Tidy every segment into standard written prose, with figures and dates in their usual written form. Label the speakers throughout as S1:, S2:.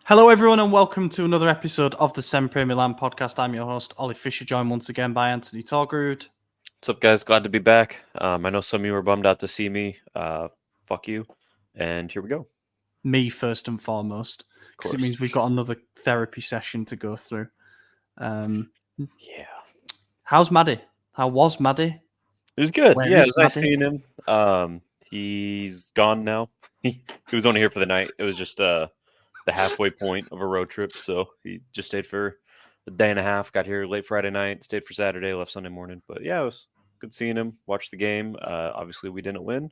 S1: Hello, everyone, and welcome to another episode of the SempreMilan podcast. I'm your host, Ollie Fisher, joined once again by Anthony Torgrud.
S2: What's up, guys? Glad to be back. I know some of you were bummed out to see me. Fuck you. And here we go.
S1: Me, first and foremost, because it means we've got another therapy session to go through.
S2: Yeah.
S1: How's Maddie? How was Maddie?
S2: It was good.
S1: Where
S2: Yeah, it
S1: is
S2: was nice
S1: Maddie?
S2: seeing him. He's gone now. He was only here for the night. It was just the halfway point of a road trip. So he just stayed for a day and a half, got here late Friday night, stayed for Saturday, left Sunday morning. But yeah, it was good seeing him, watched the game. Obviously, we didn't win.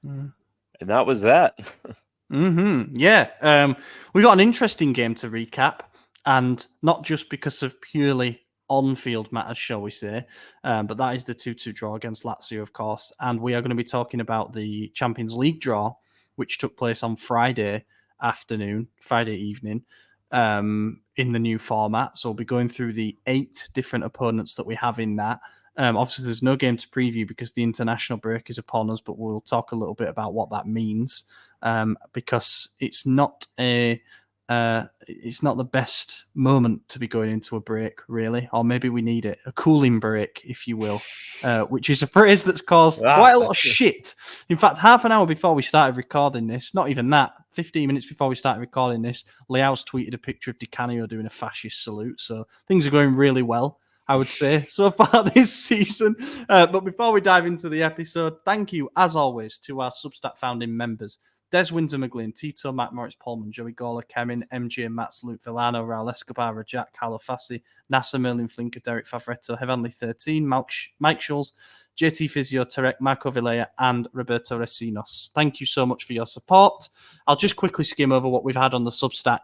S2: And that was that.
S1: Yeah. We got an interesting game to recap, and not just because of purely on-field matters, shall we say, but that is the 2-2 draw against Lazio, of course. And we are going to be talking about the Champions League draw, which took place on Friday evening, in the new format. So we'll be going through the 8 different opponents that we have in that. Obviously, there's no game to preview because the international break is upon us, but we'll talk a little bit about what that means, because it's not the best moment to be going into a break, really, or maybe we need it, a cooling break, if you will, which is a phrase that's caused quite a lot of shit. In fact, half an hour before we started recording this, not even that, 15 minutes before we started recording this, Leao's tweeted a picture of Di Canio doing a fascist salute, so things are going really well, I would say, so far this season. But before we dive into the episode, thank you, as always, to our Substack founding members, Des Windsor McGlynn, Tito, Matt Morris, Pullman, Joey Gawler, Kemin, MJ, Mats, Luke Villano, Raul Escobar, Rajak, Carlo Fassi, Nasser, Merlin Flinker, Derek Favretto, Heavenly 13, Mike Schulz, JT Physio, Tarek, Marco Villela, and Roberto Recinos. Thank you so much for your support. I'll just quickly skim over what we've had on the Substack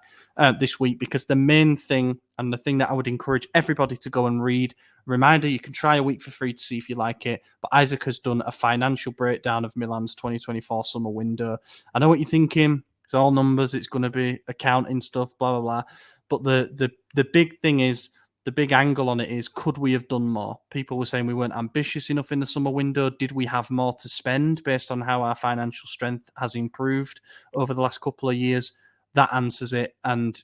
S1: this week, because the main thing, and the thing that I would encourage everybody to go and read, reminder, you can try a week for free to see if you like it, but Isaac has done a financial breakdown of Milan's 2024 summer window. I know what you're thinking. It's all numbers. It's going to be accounting stuff, blah, blah, blah. But the big thing is, the big angle on it is, could we have done more? People were saying we weren't ambitious enough in the summer window. Did we have more to spend based on how our financial strength has improved over the last couple of years? That answers it. And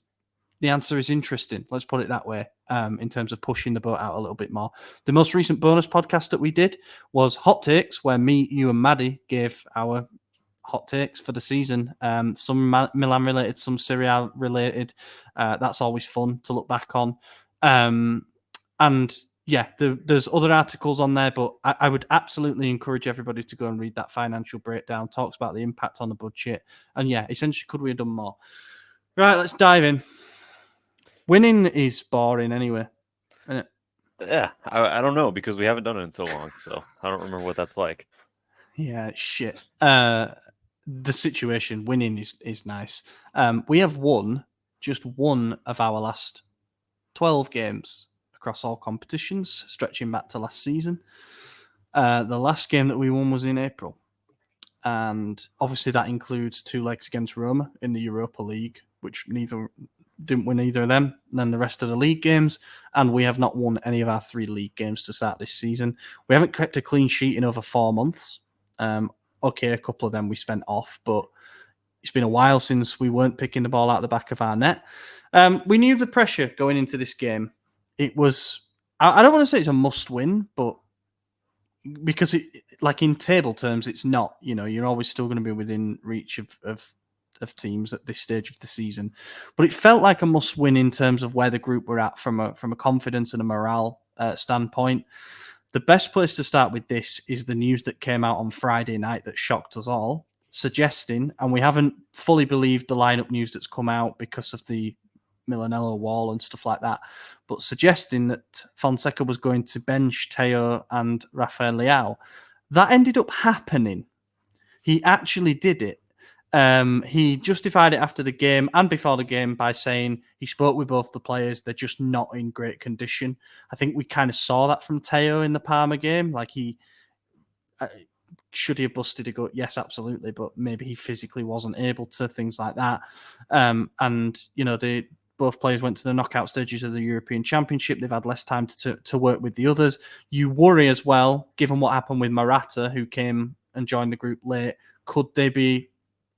S1: the answer is interesting. Let's put it that way, in terms of pushing the boat out a little bit more. The most recent bonus podcast that we did was Hot Takes, where me, you, and Maddie gave our hot takes for the season. Some Milan related, some Serie A related. That's always fun to look back on. And yeah, there's other articles on there, but I would absolutely encourage everybody to go and read that financial breakdown. Talks about the impact on the budget. And yeah, essentially, could we have done more? Right, let's dive in. Winning is boring anyway, isn't it?
S2: Yeah, I don't know, because we haven't done it in so long, so I don't remember what that's like.
S1: Yeah, shit. The situation, winning is nice. We have won just one of our last 12 games across all competitions, stretching back to last season. The last game that we won was in April. And obviously that includes 2 legs against Roma in the Europa League, which didn't win either of them, and then the rest of the league games. And we have not won any of our 3 league games to start this season. We haven't kept a clean sheet in over 4 months. Okay, a couple of them we spent off, but it's been a while since we weren't picking the ball out of the back of our net. We knew the pressure going into this game. It was, I don't want to say it's a must win, but because like in table terms, it's not. You're always still going to be within reach of teams at this stage of the season. But it felt like a must win in terms of where the group were at from a confidence and a morale standpoint. The best place to start with this is the news that came out on Friday night that shocked us all, suggesting, and we haven't fully believed the lineup news that's come out because of the Milanello wall and stuff like that, but suggesting that Fonseca was going to bench Theo and Rafael Leao. That ended up happening. He actually did it. He justified it after the game and before the game by saying he spoke with both the players. They're just not in great condition. I think we kind of saw that from Theo in the Parma game. Like should he have busted a gut? Yes, absolutely. But maybe he physically wasn't able to, things like that. And both players went to the knockout stages of the European Championship. They've had less time to work with the others. You worry as well, given what happened with Morata, who came and joined the group late. Could they be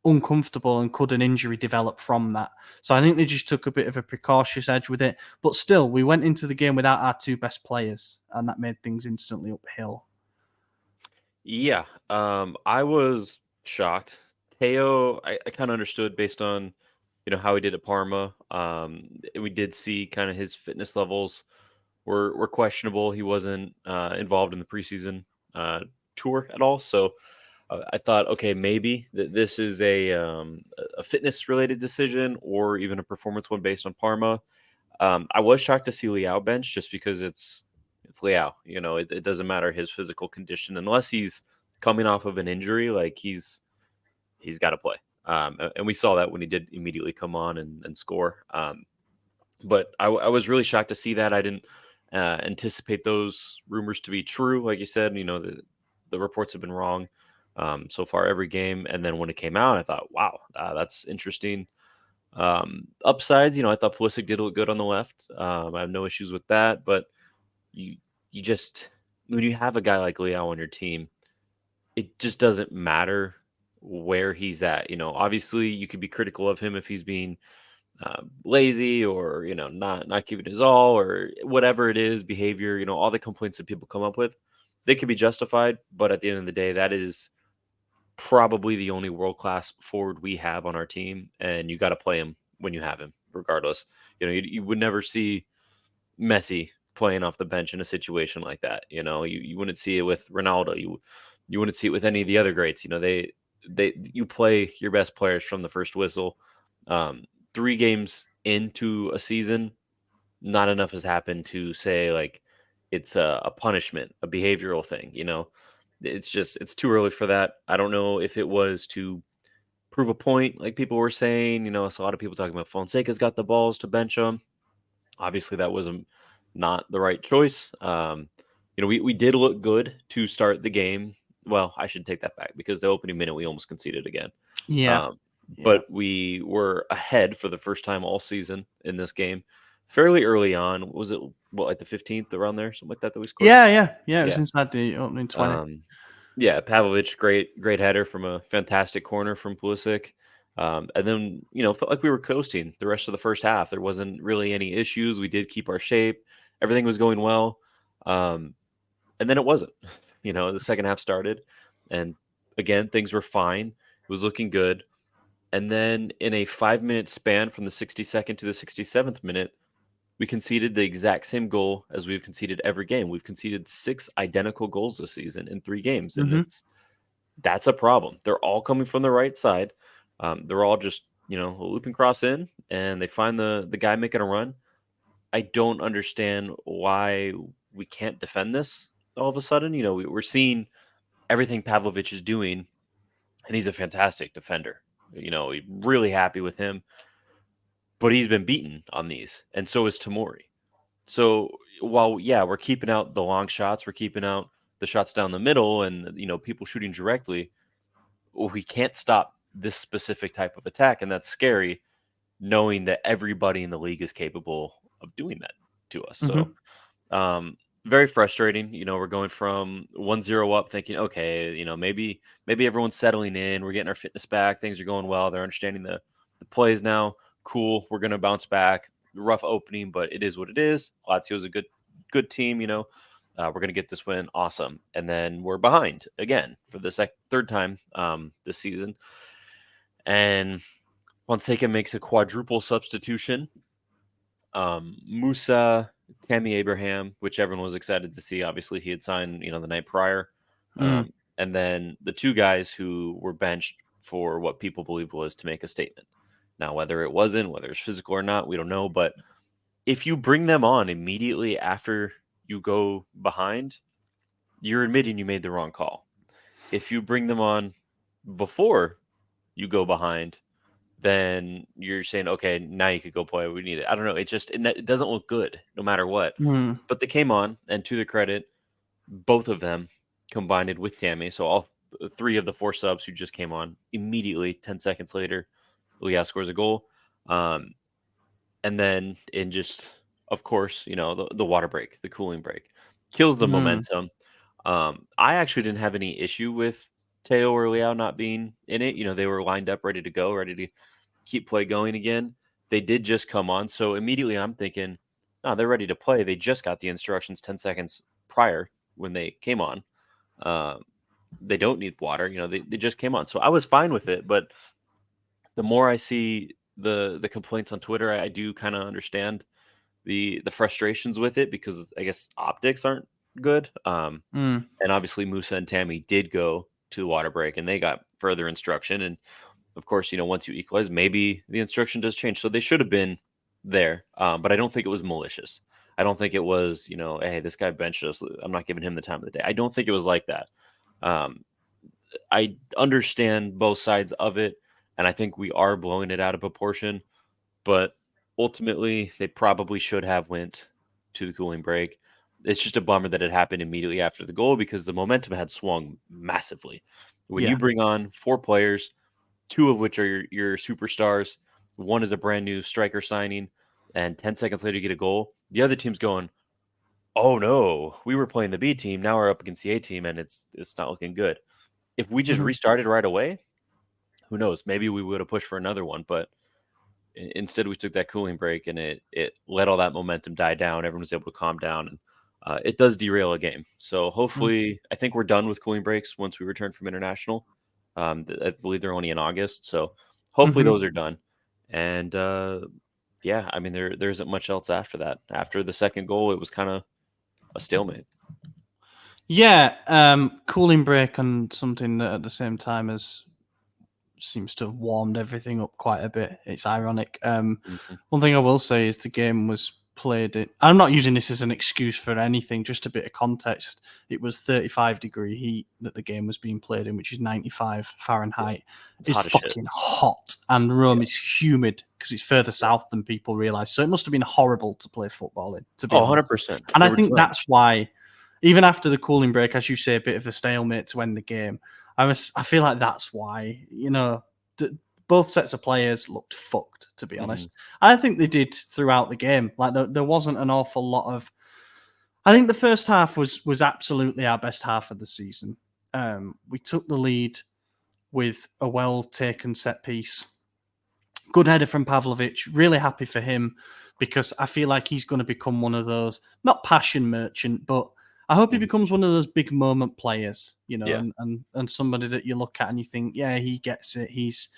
S1: uncomfortable, and could an injury develop from that? So I think they just took a bit of a precautious edge with it. But still, we went into the game without our two best players, and that made things instantly uphill.
S2: Yeah, I was shocked. Theo, I kind of understood based on how he did at Parma. And we did see kind of his fitness levels were questionable. He wasn't involved in the preseason tour at all, so I thought, okay, maybe this is a fitness related decision or even a performance one based on Parma. I was shocked to see Leao bench just because it's Leao. It doesn't matter his physical condition unless he's coming off of an injury. Like he's got to play, and we saw that when he did immediately come on and score. But I was really shocked to see that. I didn't anticipate those rumors to be true. Like you said, the reports have been wrong so far every game. And then when it came out, I thought, wow, that's interesting. Upsides, I thought Pulisic did look good on the left. I have no issues with that. But you just, when you have a guy like Leao on your team, it just doesn't matter where he's at. Obviously you could be critical of him if he's being lazy or not giving his all or whatever it is, behavior, all the complaints that people come up with, they could be justified, but at the end of the day, that is probably the only world class forward we have on our team, and you got to play him when you have him regardless. You would never see Messi playing off the bench in a situation like that. You wouldn't see it with Ronaldo. You wouldn't see it with any of the other greats. You play your best players from the first whistle. 3 games into a season, not enough has happened to say like it's a punishment, a behavioral thing. It's too early for that. I don't know if it was to prove a point, like people were saying. So a lot of people talking about Fonseca's got the balls to bench him. Obviously, that was not the right choice. We did look good to start the game. Well, I should take that back because the opening minute we almost conceded again.
S1: Yeah.
S2: But we were ahead for the first time all season in this game fairly early on. Was it like the 15th around there, something like that we scored?
S1: Yeah. It was inside the opening 20.
S2: Yeah, Pavlovic, great header from a fantastic corner from Pulisic. And then, felt like we were coasting the rest of the first half. There wasn't really any issues. We did keep our shape. Everything was going well. And then it wasn't. The second half started, and again, things were fine. It was looking good. And then in a 5-minute span from the 62nd to the 67th minute, we conceded the exact same goal as we've conceded every game. We've conceded 6 identical goals this season in 3 games, and that's a problem. They're all coming from the right side. They're all just loop and cross in, and they find the guy making a run. I don't understand why we can't defend this all of a sudden. We're seeing everything Pavlovic is doing, and he's a fantastic defender. Really happy with him, but he's been beaten on these, and so is Tomori. So while we're keeping out the long shots, we're keeping out the shots down the middle, and people shooting directly, we can't stop this specific type of attack, and that's scary, knowing that everybody in the league is capable of doing that to us. So very frustrating. We're going from 1-0 up thinking, okay, maybe everyone's settling in. We're getting our fitness back. Things are going well. They're understanding the plays now. Cool. We're going to bounce back. Rough opening, but it is what it is. Lazio is a good team. We're going to get this win. Awesome. And then we're behind again for the third time this season. And Fonseca makes a quadruple substitution. Musa, Tammy Abraham, which everyone was excited to see. Obviously, he had signed, the night prior. And then the 2 guys who were benched for what people believe was to make a statement. Now, whether it wasn't, whether it's physical or not, we don't know. But if you bring them on immediately after you go behind, you're admitting you made the wrong call. If you bring them on before you go behind, then you're saying, okay, now you could go play. We need it. I don't know. It doesn't look good no matter what. But they came on, and to their credit, both of them combined it with Tammy. So all 3 of the 4 subs who just came on immediately, 10 seconds later, Leao scores a goal. And then in just, of course, the water break, the cooling break, kills the momentum. I actually didn't have any issue with Theo or Leao not being in it. They were lined up, ready to go, ready to keep play going again. They did just come on. So immediately I'm thinking, no, they're ready to play. They just got the instructions 10 seconds prior when they came on. They don't need water. They just came on. So I was fine with it. But the more I see the complaints on Twitter, I do kind of understand the frustrations with it, because I guess optics aren't good. And obviously Musa and Tammy did go to the water break and they got further instruction. And of course, once you equalize, maybe the instruction does change. So they should have been there. But I don't think it was malicious. I don't think it was, hey, this guy benched us, I'm not giving him the time of the day. I don't think it was like that. I understand both sides of it, and I think we are blowing it out of proportion. But ultimately, they probably should have went to the cooling break. It's just a bummer that it happened immediately after the goal, because the momentum had swung massively. When you bring on 4 players, 2 of which are your superstars, one is a brand new striker signing, and 10 seconds later you get a goal, the other team's going, oh no, we were playing the B team, now we're up against the A team, and it's not looking good. If we just restarted right away, who knows? Maybe we would have pushed for another one, but instead we took that cooling break, and it let all that momentum die down. Everyone was able to calm down, and it does derail a game. So hopefully, I think we're done with cooling breaks once we return from international. I believe they're only in August, so hopefully those are done. And yeah, I mean there isn't much else after that. After the second goal, it was kind of a stalemate.
S1: Yeah, cooling break and something that at the same time seems to have warmed everything up quite a bit. It's ironic. One thing I will say is the game was played. I'm not using this as an excuse for anything, just a bit of context. It was 35-degree heat that the game was being played in, which is 95 Fahrenheit. It's fucking hot, and Rome is humid because it's further south than people realise. So it must have been horrible to play football in, to be honest.
S2: 100%.
S1: And I think that's why, even after the cooling break, as you say, a bit of a stalemate to end the game, I feel like that's why, both sets of players looked fucked, to be honest. I think they did throughout the game. Like there wasn't an awful lot of. I think the first half was absolutely our best half of the season. We took the lead with a well taken set piece. Good header from Pavlovic. Really happy for him, because I feel like he's going to become one of those, not passion merchant, but I hope he becomes one of those big moment players, and somebody that you look at and you think, yeah, he gets it. He's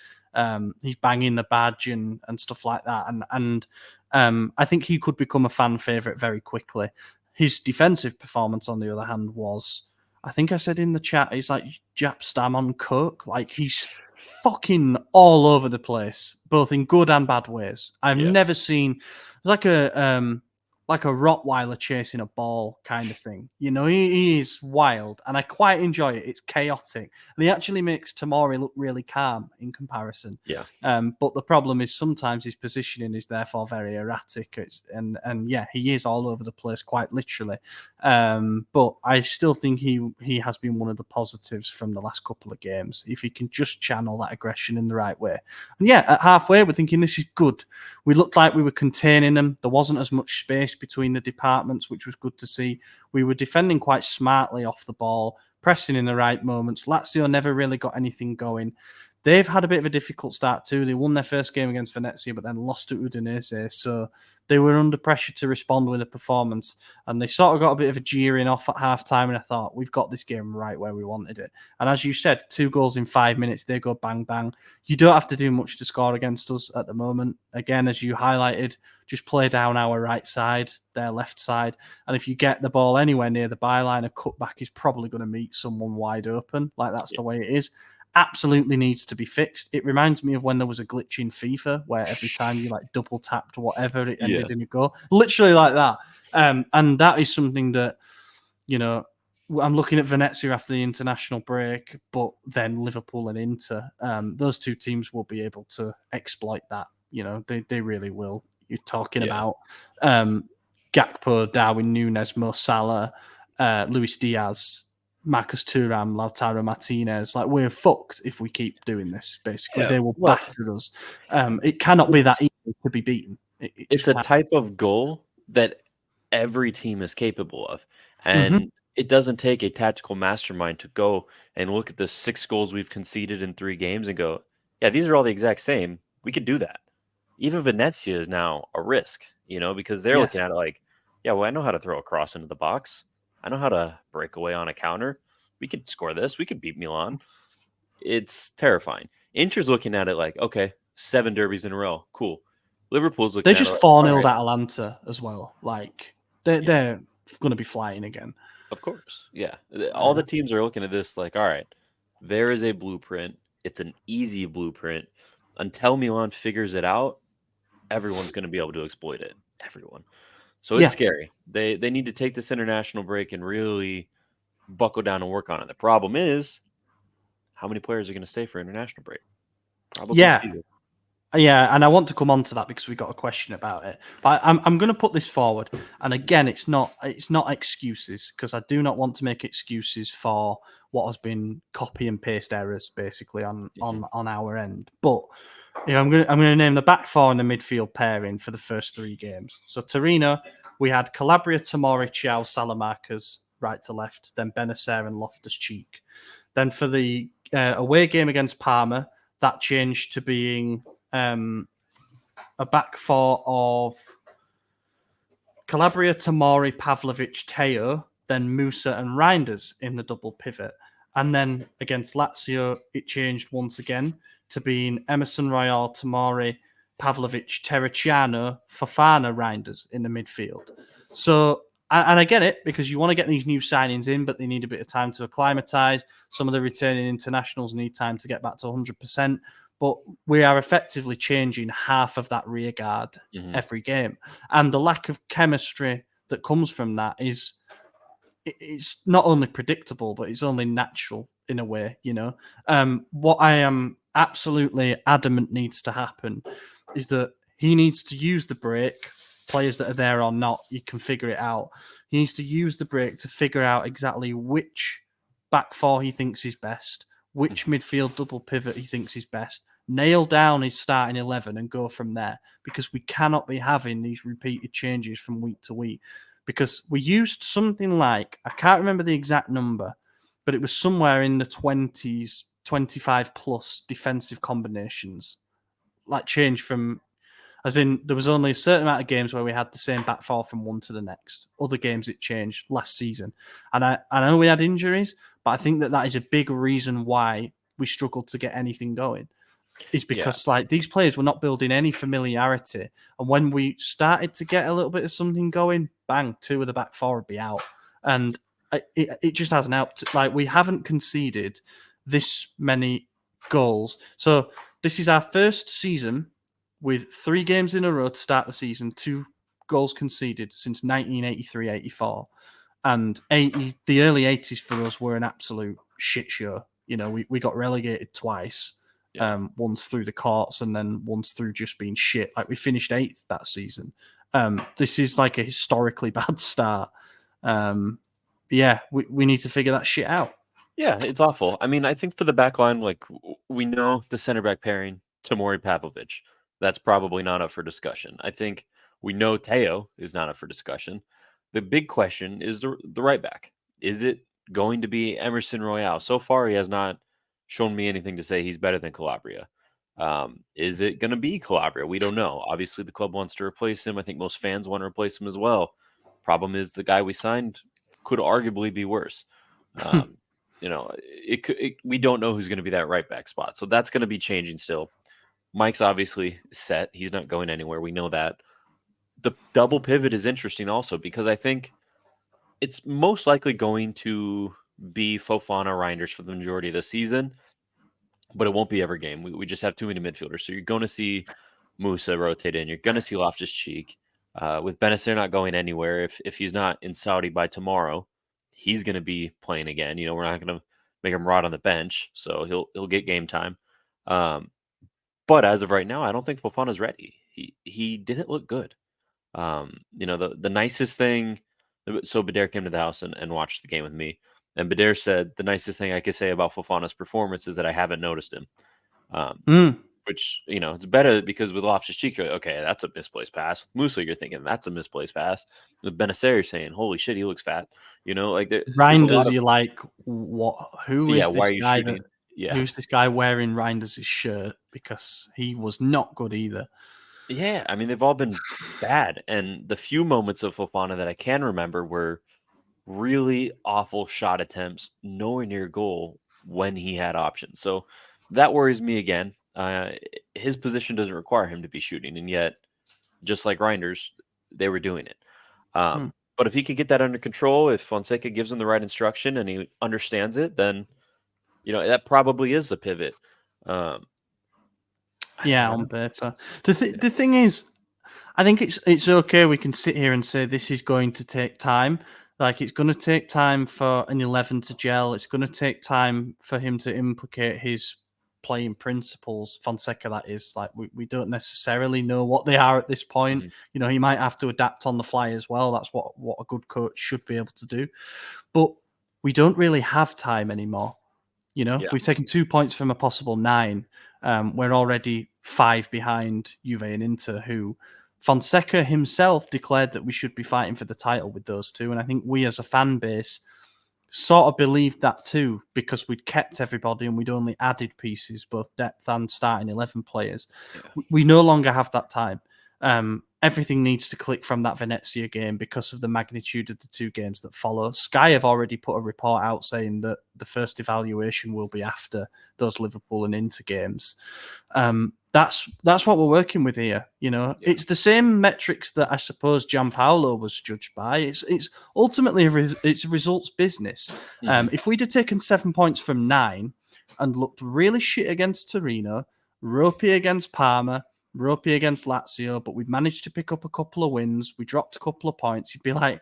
S1: banging the badge and stuff like that. And I think he could become a fan favorite very quickly. His defensive performance, on the other hand, was, I think I said in the chat, he's like Jap Stam on coke. Like, he's fucking all over the place, both in good and bad ways. I've never seen like a Rottweiler chasing a ball kind of thing. He is wild, and I quite enjoy it. It's chaotic, and he actually makes Tomori look really calm in comparison.
S2: Yeah.
S1: But the problem is sometimes his positioning is therefore very erratic. And yeah, he is all over the place, quite literally. But I still think he has been one of the positives from the last couple of games, if he can just channel that aggression in the right way. And yeah, at halfway, we're thinking this is good. We looked like we were containing them. There wasn't as much space between the departments, which was good to see. We were defending quite smartly off the ball, pressing in the right moments. Lazio never really got anything going. They've had a bit of a difficult start too. They won their first game against Venezia, but then lost to Udinese. So they were under pressure to respond with a performance, and they sort of got a bit of a jeering off at halftime. And I thought, we've got this game right where we wanted it. And as you said, 2 goals in 5 minutes, they go bang, bang. You don't have to do much to score against us at the moment. Again, as you highlighted, just play down our right side, their left side. And if you get the ball anywhere near the byline, a cutback is probably going to meet someone wide open. Like, that's the way it is. Absolutely needs to be fixed. It reminds me of when there was a glitch in FIFA where every time you like double tapped whatever, it ended in a goal. Literally like that. And that is something that, I'm looking at Venezia after the international break, but then Liverpool and Inter, those 2 teams will be able to exploit that. They really will. You're talking about Gakpo, Darwin Núñez, Mo Salah, Luis Diaz, Marcus Thuram, Lautaro Martinez. Like, we're fucked if we keep doing this, basically. They will batter us. It cannot be that easy to be beaten.
S2: It's a type of goal that every team is capable of. And it doesn't take a tactical mastermind to go and look at the 6 goals we've conceded in 3 games and go, yeah, these are all the exact same. We could do that. Even Venezia is now a risk, because they're looking at it like, yeah, well, I know how to throw a cross into the box. I know how to break away on a counter. We could score this. We could beat Milan. It's terrifying. Inter's looking at it like, okay, 7 derbies in a row. Cool. Liverpool's looking
S1: They
S2: at it
S1: just
S2: like,
S1: 4-0'd at Atalanta as well. Like, they're going to be flying again.
S2: Of course. Yeah. All the teams are looking at this like, all right, there is a blueprint. It's an easy blueprint. Until Milan figures it out, everyone's going to be able to exploit it. Everyone. So it's scary. They need to take this international break and really buckle down and work on it. The problem is, how many players are going to stay for international break? Probably few.
S1: Yeah, and I want to come on to that because we got a question about it. But I'm going to put this forward, and again, it's not excuses, because I do not want to make excuses for what has been copy and paste errors basically on our end. But I'm going to name the back four and the midfield pairing for the first 3 games. So Torino, we had Calabria, Tomori, Chiao, Salamanca's right to left, then Benacer and Loftus-Cheek. Then for the away game against Parma, that changed to being a back four of Calabria, Tomori, Pavlovic, Theo, then Musa and Reinders in the double pivot. And then against Lazio, it changed once again to being Emerson Royal, Tomori, Pavlovic, Terracciano, Fofana, Reinders in the midfield. So, and I get it, because you want to get these new signings in, but they need a bit of time to acclimatise. Some of the returning internationals need time to get back to 100%. But we are effectively changing half of that rear guard every game. And the lack of chemistry that comes from that it's not only predictable, but it's only natural in a way, What I am absolutely adamant needs to happen is that he needs to use the break. Players that are there or not, you can figure it out. He needs to use the break to figure out exactly which back four he thinks is best, which midfield double pivot he thinks is best, nail down his starting 11 and go from there, because we cannot be having these repeated changes from week to week, because we used something like, I can't remember the exact number, but it was somewhere in the 20s, 25 plus defensive combinations, like change from, as in there was only a certain amount of games where we had the same back four from one to the next. Other games it changed last season. And I know we had injuries, but I think that is a big reason why we struggled to get anything going. Is because like these players were not building any familiarity. And when we started to get a little bit of something going, bang, 2 of the back 4 would be out. And it just hasn't helped. Like, we haven't conceded this many goals. So this is our first season with 3 games in a row to start the season, 2 goals conceded since 1983-84. And the early 80s for us were an absolute shit show. We got relegated twice. Once through the courts and then once through just being shit. Like, we finished 8th that season. This is like a historically bad start. We need to figure that shit out.
S2: Yeah, it's awful. I mean, I think for the back line, like, we know the center back pairing, Tomori Pavlovic, that's probably not up for discussion. I think we know Theo is not up for discussion. The big question is the right back. Is it going to be Emerson Royal? So far, he has not shown me anything to say he's better than Calabria. Is it going to be Calabria? We don't know. Obviously, the club wants to replace him. I think most fans want to replace him as well. Problem is, the guy we signed could arguably be worse. We don't know who's going to be that right back spot. So that's going to be changing still. Mike's obviously set. He's not going anywhere. We know that. The double pivot is interesting also, because I think it's most likely going to be Fofana Reinders for the majority of the season, but it won't be every game. We just have too many midfielders. So you're going to see Musa rotate in. You're going to see Loftus-Cheek. With Benacer not going anywhere, if he's not in Saudi by tomorrow, he's going to be playing again. We're not going to make him rot on the bench, so he'll get game time. But as of right now, I don't think Fofana's ready. He didn't look good. The nicest thing. So Bader came to the house and watched the game with me, and Bader said the nicest thing I could say about Fofana's performance is that I haven't noticed him. which, it's better because with Loftus-Cheek, okay, that's a misplaced pass. With Musa, you're thinking that's a misplaced pass. With Benacer, you're saying, holy shit, he looks fat. There's a lot
S1: Reinders,
S2: of,
S1: you're like, what?
S2: yeah, why are you shooting? Yeah.
S1: Who's this guy wearing Reinders' shirt? Because he was not good either.
S2: Yeah, I mean, they've all been bad. And the few moments of Fofana that I can remember were really awful shot attempts, nowhere near goal when he had options. So that worries me again. His position doesn't require him to be shooting, and yet, just like Reinders, they were doing it. But if he can get that under control, if Fonseca gives him the right instruction and he understands it, then that probably is the pivot.
S1: Yeah, on paper. The thing is, I think it's okay. We can sit here and say this is going to take time. Like, it's going to take time for an 11 to gel. It's going to take time for him to implicate his playing principles. Fonseca, that is. Like, we don't necessarily know what they are at this point.
S2: Mm-hmm.
S1: He might have to adapt on the fly as well. That's what a good coach should be able to do. But we don't really have time anymore. We've taken 2 points from a possible 9. We're already 5 behind Juve and Inter, who Fonseca himself declared that we should be fighting for the title with those two. And I think we as a fan base sort of believed that too, because we'd kept everybody and we'd only added pieces, both depth and starting 11 players. Yeah. We no longer have that time. Everything needs to click from that Venezia game because of the magnitude of the 2 games that follow. Sky have already put a report out saying that the first evaluation will be after those Liverpool and Inter games. That's what we're working with here. It's the same metrics that I suppose Gianpaolo was judged by. It's ultimately it's a results business. If we'd have taken 7 points from 9 and looked really shit against Torino, ropey against Parma, ropey against Lazio, but we've managed to pick up a couple of wins, we dropped a couple of points, you'd be like,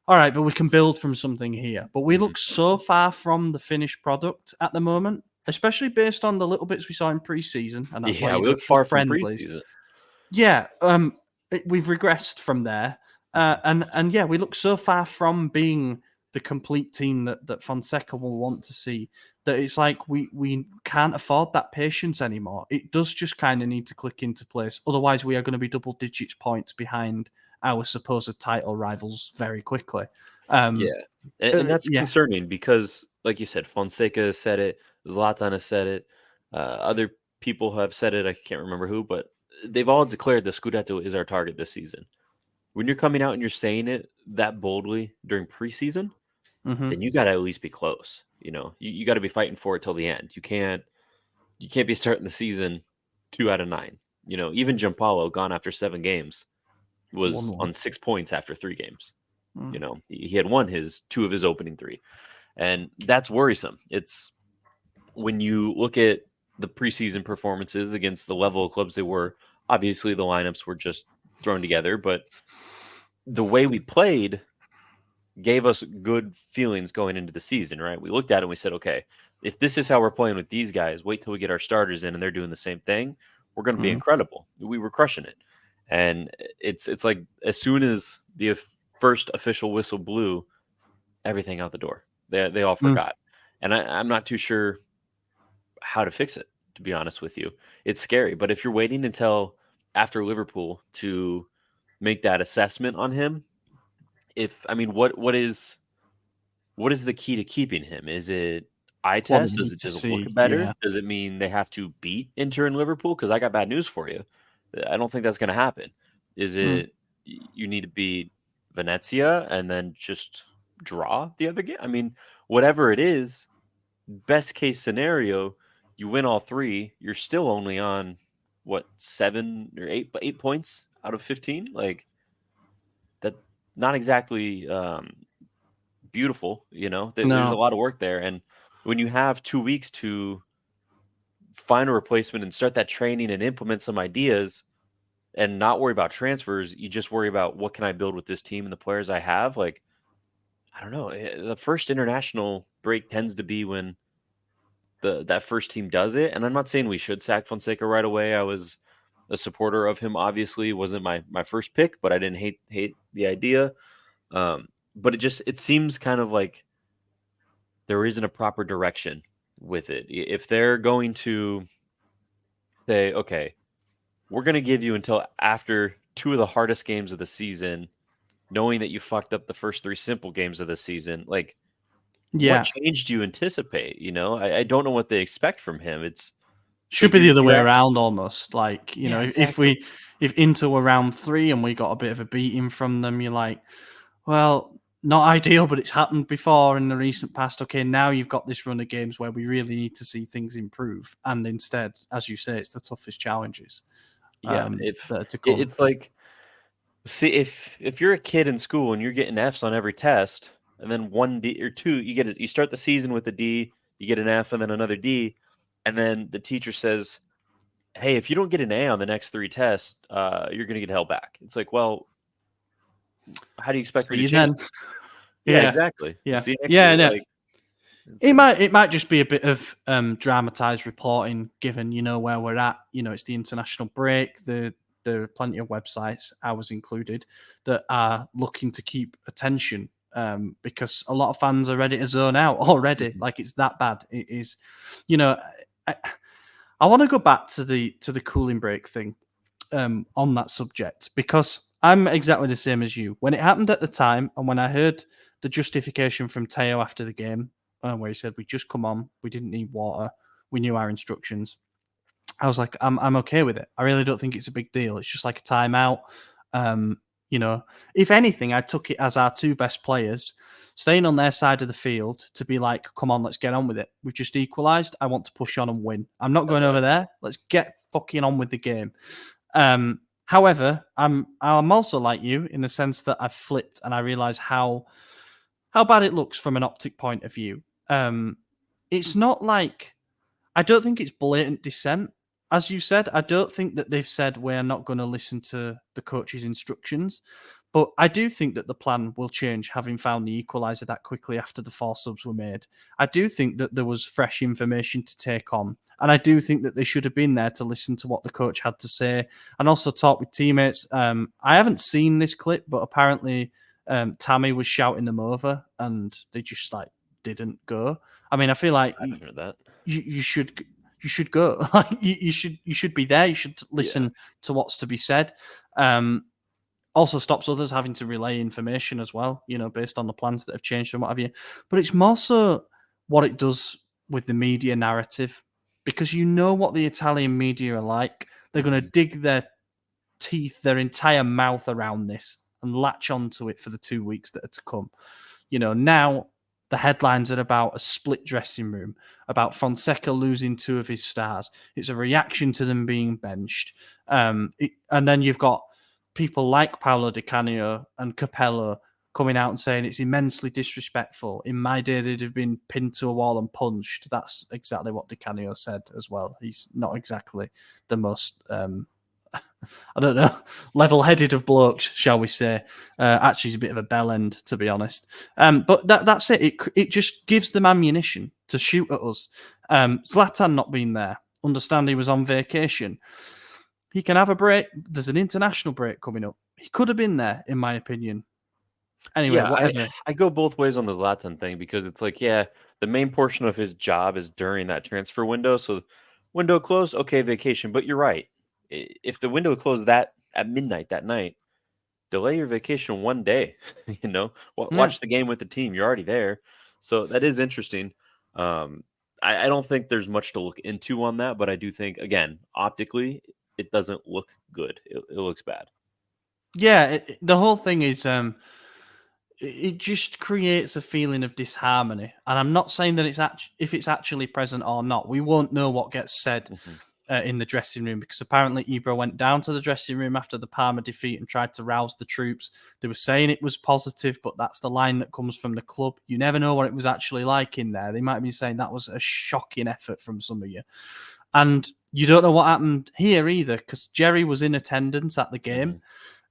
S1: all right, but we can build from something here. But we look so far from the finished product at the moment, especially based on the little bits we saw in pre-season. And that's why
S2: we look far from pre-season.
S1: Yeah, we've regressed from there. And yeah, we look so far from being the complete team that Fonseca will want to see, that it's like we can't afford that patience anymore. It does just kind of need to click into place. Otherwise, we are going to be double digits points behind our supposed title rivals very quickly.
S2: And that's concerning because, like you said, Fonseca has said it, Zlatan has said it, other people have said it, I can't remember who, but they've all declared the Scudetto is our target this season. When you're coming out and you're saying it that boldly during preseason, then you got to at least be close. You got to be fighting for it till the end. You can't be starting the season 2 out of 9. Even Gianpaolo, gone after 7 games, was on 6 points after 3 games. He had won 2 of his opening 3, and that's worrisome. It's when you look at the preseason performances against the level of clubs they were. Obviously, the lineups were just thrown together, but the way we played gave us good feelings going into the season, right? We looked at it and we said, okay, if this is how we're playing with these guys, wait till we get our starters in and they're doing the same thing. We're going to be incredible. We were crushing it. And it's like as soon as the first official whistle blew, everything out the door. They all forgot. And I'm not too sure how to fix it, to be honest with you. It's scary. But if you're waiting until after Liverpool to make that assessment on him, what is the key to keeping him? Is it eye test? Does it look better? Yeah. Does it mean they have to beat Inter and Liverpool? Because I got bad news for you. I don't think that's going to happen. Is it you need to beat Venezia and then just draw the other game? Whatever it is, best case scenario, you win all 3. You're still only on 7 or 8 points out of 15. Like that, not exactly beautiful. There's a lot of work there, and when you have 2 weeks to find a replacement and start that training and implement some ideas and not worry about transfers, you just worry about what can I build with this team and the players I have. Like, I don't know, the first international break tends to be when that first team does it. And I'm not saying we should sack Fonseca right away. I was a supporter of him, obviously. It wasn't my first pick, but I didn't hate the idea. But it seems kind of like there isn't a proper direction with it. If they're going to say, okay, we're going to give you until after 2 of the hardest games of the season, knowing that you fucked up the first 3 simple games of the season. Like, what change do you anticipate? I don't know what they expect from him. It's
S1: should be the other way around almost. Like,
S2: exactly.
S1: if into round 3 and we got a bit of a beating from them, you're like, well, not ideal, but it's happened before in the recent past. Okay, now you've got this run of games where we really need to see things improve. And instead, as you say, it's the toughest challenges.
S2: Yeah,
S1: that are to come.
S2: it's like, see, if you're a kid in school and you're getting Fs on every test, and then 1 D or 2, you start the season with a D, you get an F, and then another D, and then the teacher says, "Hey, if you don't get an A on the next 3 tests, you're going to get held back." It's like, well, how do you expect me to change? Yeah, exactly.
S1: Yeah,
S2: see you next year.
S1: No. It might just be a bit of dramatized reporting, given where we're at. It's the international break. There are plenty of websites, ours included, that are looking to keep attention because a lot of fans are ready to zone out already. Like, it's that bad. It is. I want to go back to the cooling break thing on that subject, because I'm exactly the same as you. When it happened at the time, and when I heard the justification from Theo after the game, where he said, we just come on, we didn't need water, we knew our instructions, I was like, I'm okay with it. I really don't think it's a big deal. It's just like a timeout. If anything, I took it as our 2 best players staying on their side of the field to be like, come on, let's get on with it. We've just equalised. I want to push on and win. I'm not going over there. Let's get fucking on with the game. However, I'm also like you in the sense that I've flipped and I realise how bad it looks from an optic point of view. It's not like, I don't think it's blatant dissent. As you said, I don't think that they've said we're not going to listen to the coach's instructions. But I do think that the plan will change, having found the equaliser that quickly after the 4 subs were made. I do think that there was fresh information to take on. And I do think that they should have been there to listen to what the coach had to say and also talk with teammates. I haven't seen this clip, but apparently Tammy was shouting them over and they just didn't go. I mean, I feel like you should go. you should be there. You should listen to what's to be said. Also stops others having to relay information as well, based on the plans that have changed and what have you. But it's more so what it does with the media narrative, because what the Italian media are like. They're going to dig their teeth, their entire mouth around this and latch onto it for the 2 weeks that are to come. Now the headlines are about a split dressing room, about Fonseca losing 2 of his stars. It's a reaction to them being benched. And then you've got people like Paolo Di Canio and Capello coming out and saying it's immensely disrespectful. In my day, they'd have been pinned to a wall and punched. That's exactly what Di Canio said as well. He's not exactly the most, I don't know, level-headed of blokes, shall we say. Actually, he's a bit of a bell end, to be honest. But that's it. It just gives them ammunition to shoot at us. Zlatan not being there. Understand he was on vacation. He can have a break. There's an international break coming up. He could have been there, in my opinion. Anyway, whatever.
S2: I go both ways on the Zlatan thing, because it's like, the main portion of his job is during that transfer window. So window closed, okay, vacation. But you're right. If the window closed at midnight that night, delay your vacation 1 day. Watch the game with the team. You're already there. So that is interesting. I don't think there's much to look into on that, but I do think, again, optically, it doesn't look good. It looks bad.
S1: Yeah, the whole thing is it just creates a feeling of disharmony. And I'm not saying that if it's actually present or not. We won't know what gets said in the dressing room, because apparently Ibra went down to the dressing room after the Parma defeat and tried to rouse the troops. They were saying it was positive, but that's the line that comes from the club. You never know what it was actually like in there. They might be saying that was a shocking effort from some of you. And you don't know what happened here either, because Jerry was in attendance at the game,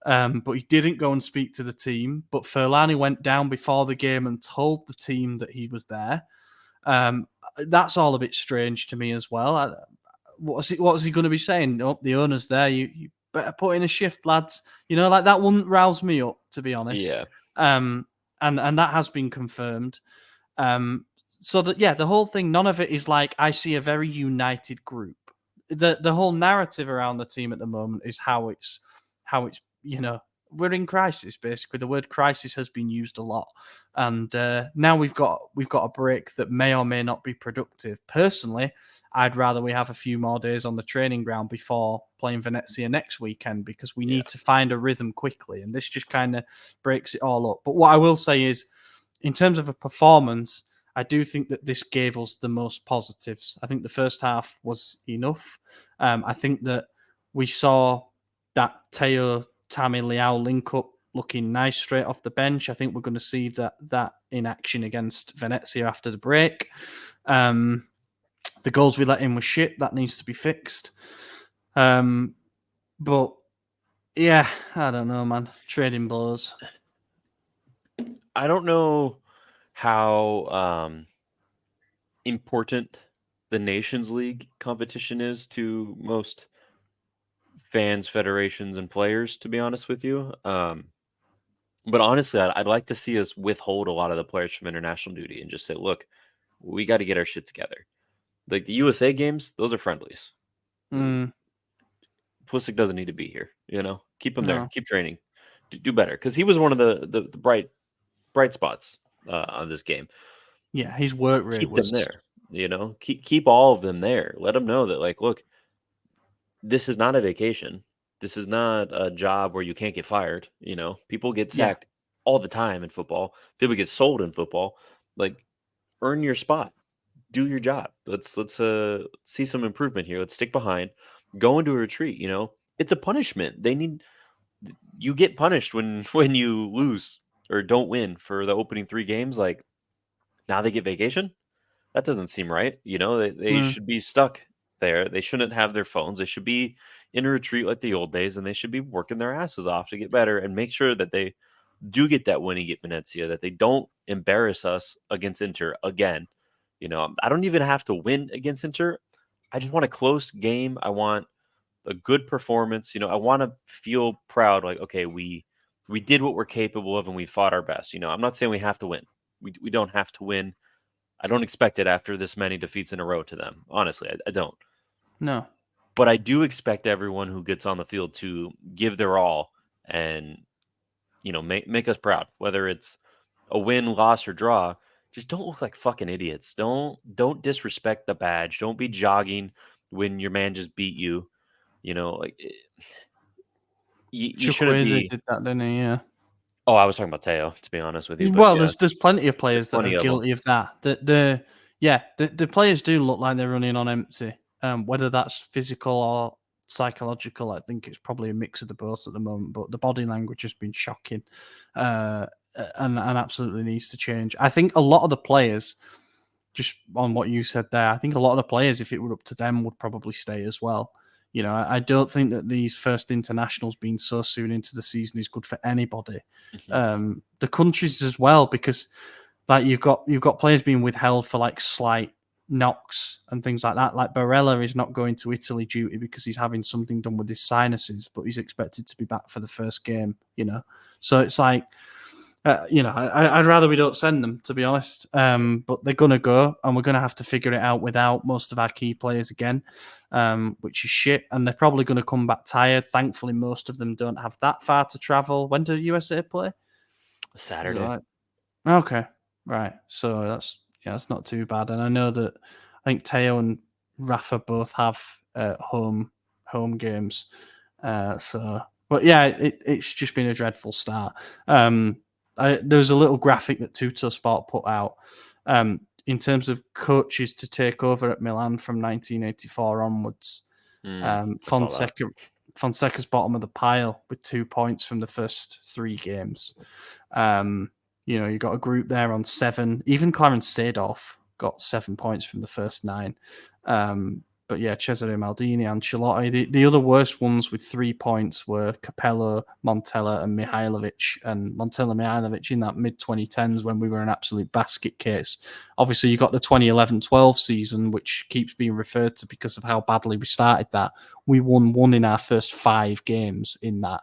S1: but he didn't go and speak to the team. But Furlani went down before the game and told the team that he was there. That's all a bit strange to me as well. What's he going to be saying? Oh, the owner's there. You better put in a shift, lads. Like that wouldn't rouse me up, to be honest.
S2: Yeah.
S1: And that has been confirmed. So that, the whole thing, none of it is like, I see a very united group. the whole narrative around the team at the moment is how it's we're in crisis. Basically, the word crisis has been used a lot, and now we've got a break that may or may not be productive. Personally, I'd rather we have a few more days on the training ground before playing Venezia next weekend, because we need to find a rhythm quickly, and this just kind of breaks it all up. But what I will say is, in terms of a performance, I do think that this gave us the most positives. I think the first half was enough. I think that we saw that Theo, Tammy, Leao link up looking nice straight off the bench. I think we're going to see that in action against Venezia after the break. The goals we let in were shit. That needs to be fixed. But yeah, I don't know, man. Trading blows.
S2: I don't know how important the Nations League competition is to most fans, federations, and players, to be honest with you. But honestly, I'd like to see us withhold a lot of the players from international duty and just say, look, we got to get our shit together. Like the USA games, those are friendlies. Pulisic doesn't need to be here. Keep him there. Keep training. Do better, because he was one of the bright spots on this game.
S1: Yeah, his work rate
S2: keep
S1: was
S2: them there. Keep all of them there. Let them know that, like, look, this is not a vacation. This is not a job where you can't get fired. People get sacked all the time in football. People get sold in football. Like, earn your spot. Do your job. Let's see some improvement here. Let's stick behind. Go into a retreat. It's a punishment. You get punished when you lose or don't win for the opening 3 games. Like, now they get vacation. That doesn't seem right. They should be stuck there. They shouldn't have their phones. They should be in a retreat like the old days, and they should be working their asses off to get better and make sure that they do get that win against Venezia, that they don't embarrass us against Inter again. I don't even have to win against Inter. I just want a close game. I want a good performance. I want to feel proud. Like, okay, we did what we're capable of and we fought our best. I'm not saying we have to win. We don't have to win. I don't expect it after this many defeats in a row to them. Honestly, I don't.
S1: No.
S2: But I do expect everyone who gets on the field to give their all and, make us proud. Whether it's a win, loss, or draw, just don't look like fucking idiots. Don't disrespect the badge. Don't be jogging when your man just beat you. Like, you shouldn't be.
S1: Did that, didn't he? Yeah.
S2: Oh, I was talking about Theo, to be honest with you. But
S1: Well,
S2: yeah,
S1: there's plenty of players that are guilty of that. The players do look like they're running on empty. Whether that's physical or psychological, I think it's probably a mix of the both at the moment. But the body language has been shocking, and absolutely needs to change. I think a lot of the players, just on what you said there, I think a lot of the players, if it were up to them, would probably stay as well. I don't think that these first internationals being so soon into the season is good for anybody.
S2: Mm-hmm.
S1: The countries as well, because like you've got players being withheld for like slight knocks and things like that. Like Barella is not going to Italy duty because he's having something done with his sinuses, but he's expected to be back for the first game. So it's like, I'd rather we don't send them, to be honest. But they're going to go, and we're going to have to figure it out without most of our key players again, which is shit. And they're probably going to come back tired. Thankfully, most of them don't have that far to travel. When do USA play?
S2: Saturday.
S1: Right? Okay, right. So that's not too bad. And I know that I think Theo and Rafa both have home games. But yeah, it's just been a dreadful start. There was a little graphic that Tuttosport put out in terms of coaches to take over at Milan from 1984 onwards. Fonseca's bottom of the pile with 2 points from the first 3 games. You got a group there on 7. Even Clarence Seedorf got 7 points from the first 9. But yeah, Cesare Maldini, Ancelotti. The other worst ones with 3 points were Capello, Montella, and Mihailovic. And Montella and Mihailovic in that mid-2010s when we were an absolute basket case. Obviously, you got the 2011-12 season, which keeps being referred to because of how badly we started that. We won 1 in our first 5 games in that,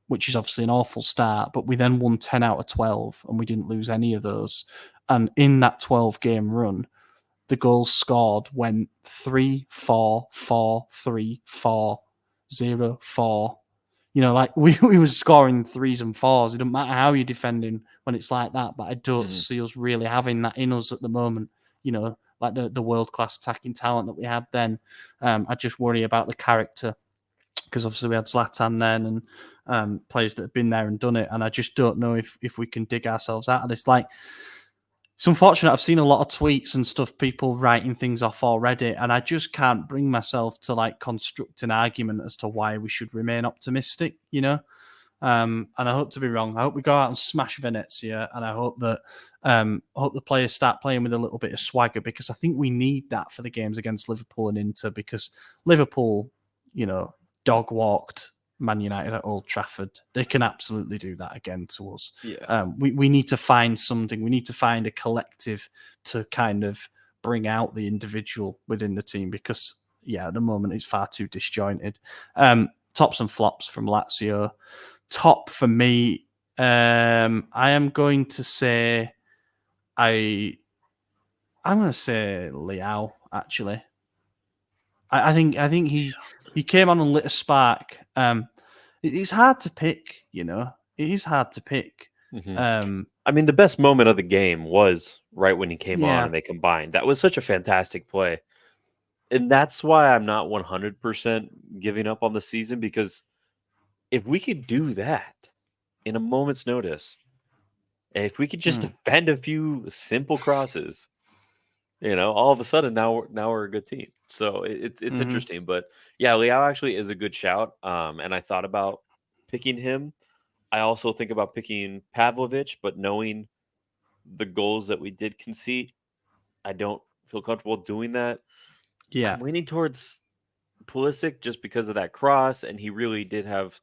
S1: which is obviously an awful start. But we then won 10 out of 12, and we didn't lose any of those. And in that 12-game run, the goals scored went 3, 4, 4, 3, 4, 0, 4. You know, like we were scoring 3s and 4s. It doesn't matter how you're defending when it's like that, but I don't see us really having that in us at the moment. You know, like the world-class attacking talent that we had then. I just worry about the character because obviously we had Zlatan then and players that have been there and done it. And I just don't know if we can dig ourselves out of this. Like, it's unfortunate. I've seen a lot of tweets and stuff, people writing things off already, and I just can't bring myself to like construct an argument as to why we should remain optimistic, you know? And I hope to be wrong. I hope we go out and smash Venezia, and I hope that the players start playing with a little bit of swagger, because I think we need that for the games against Liverpool and Inter, because Liverpool, you know, dog walked Man United at Old Trafford. They can absolutely do that again to us.
S2: Yeah.
S1: We need to find something. We need to find a collective to kind of bring out the individual within the team, because, yeah, at the moment it's far too disjointed. Tops and flops from Lazio. Top for me, I am going to say I'm going to say Leao, actually. I think he came on and lit a spark. It's hard to pick, you know. It is hard to pick.
S2: I mean, the best moment of the game was right when he came on
S1: Yeah.
S2: and they combined. That was such a fantastic play. And that's why I'm not 100% giving up on the season, because if we could do that in a moment's notice, if we could just defend a few simple crosses, you know, all of a sudden now we're a good team. So it's interesting. But yeah, Leao actually is a good shout. And I thought about picking him. I also think about picking Pavlovic, but knowing the goals that we did concede, I don't feel comfortable doing that.
S1: Yeah.
S2: I'm leaning towards Pulisic just because of that cross, and he really did have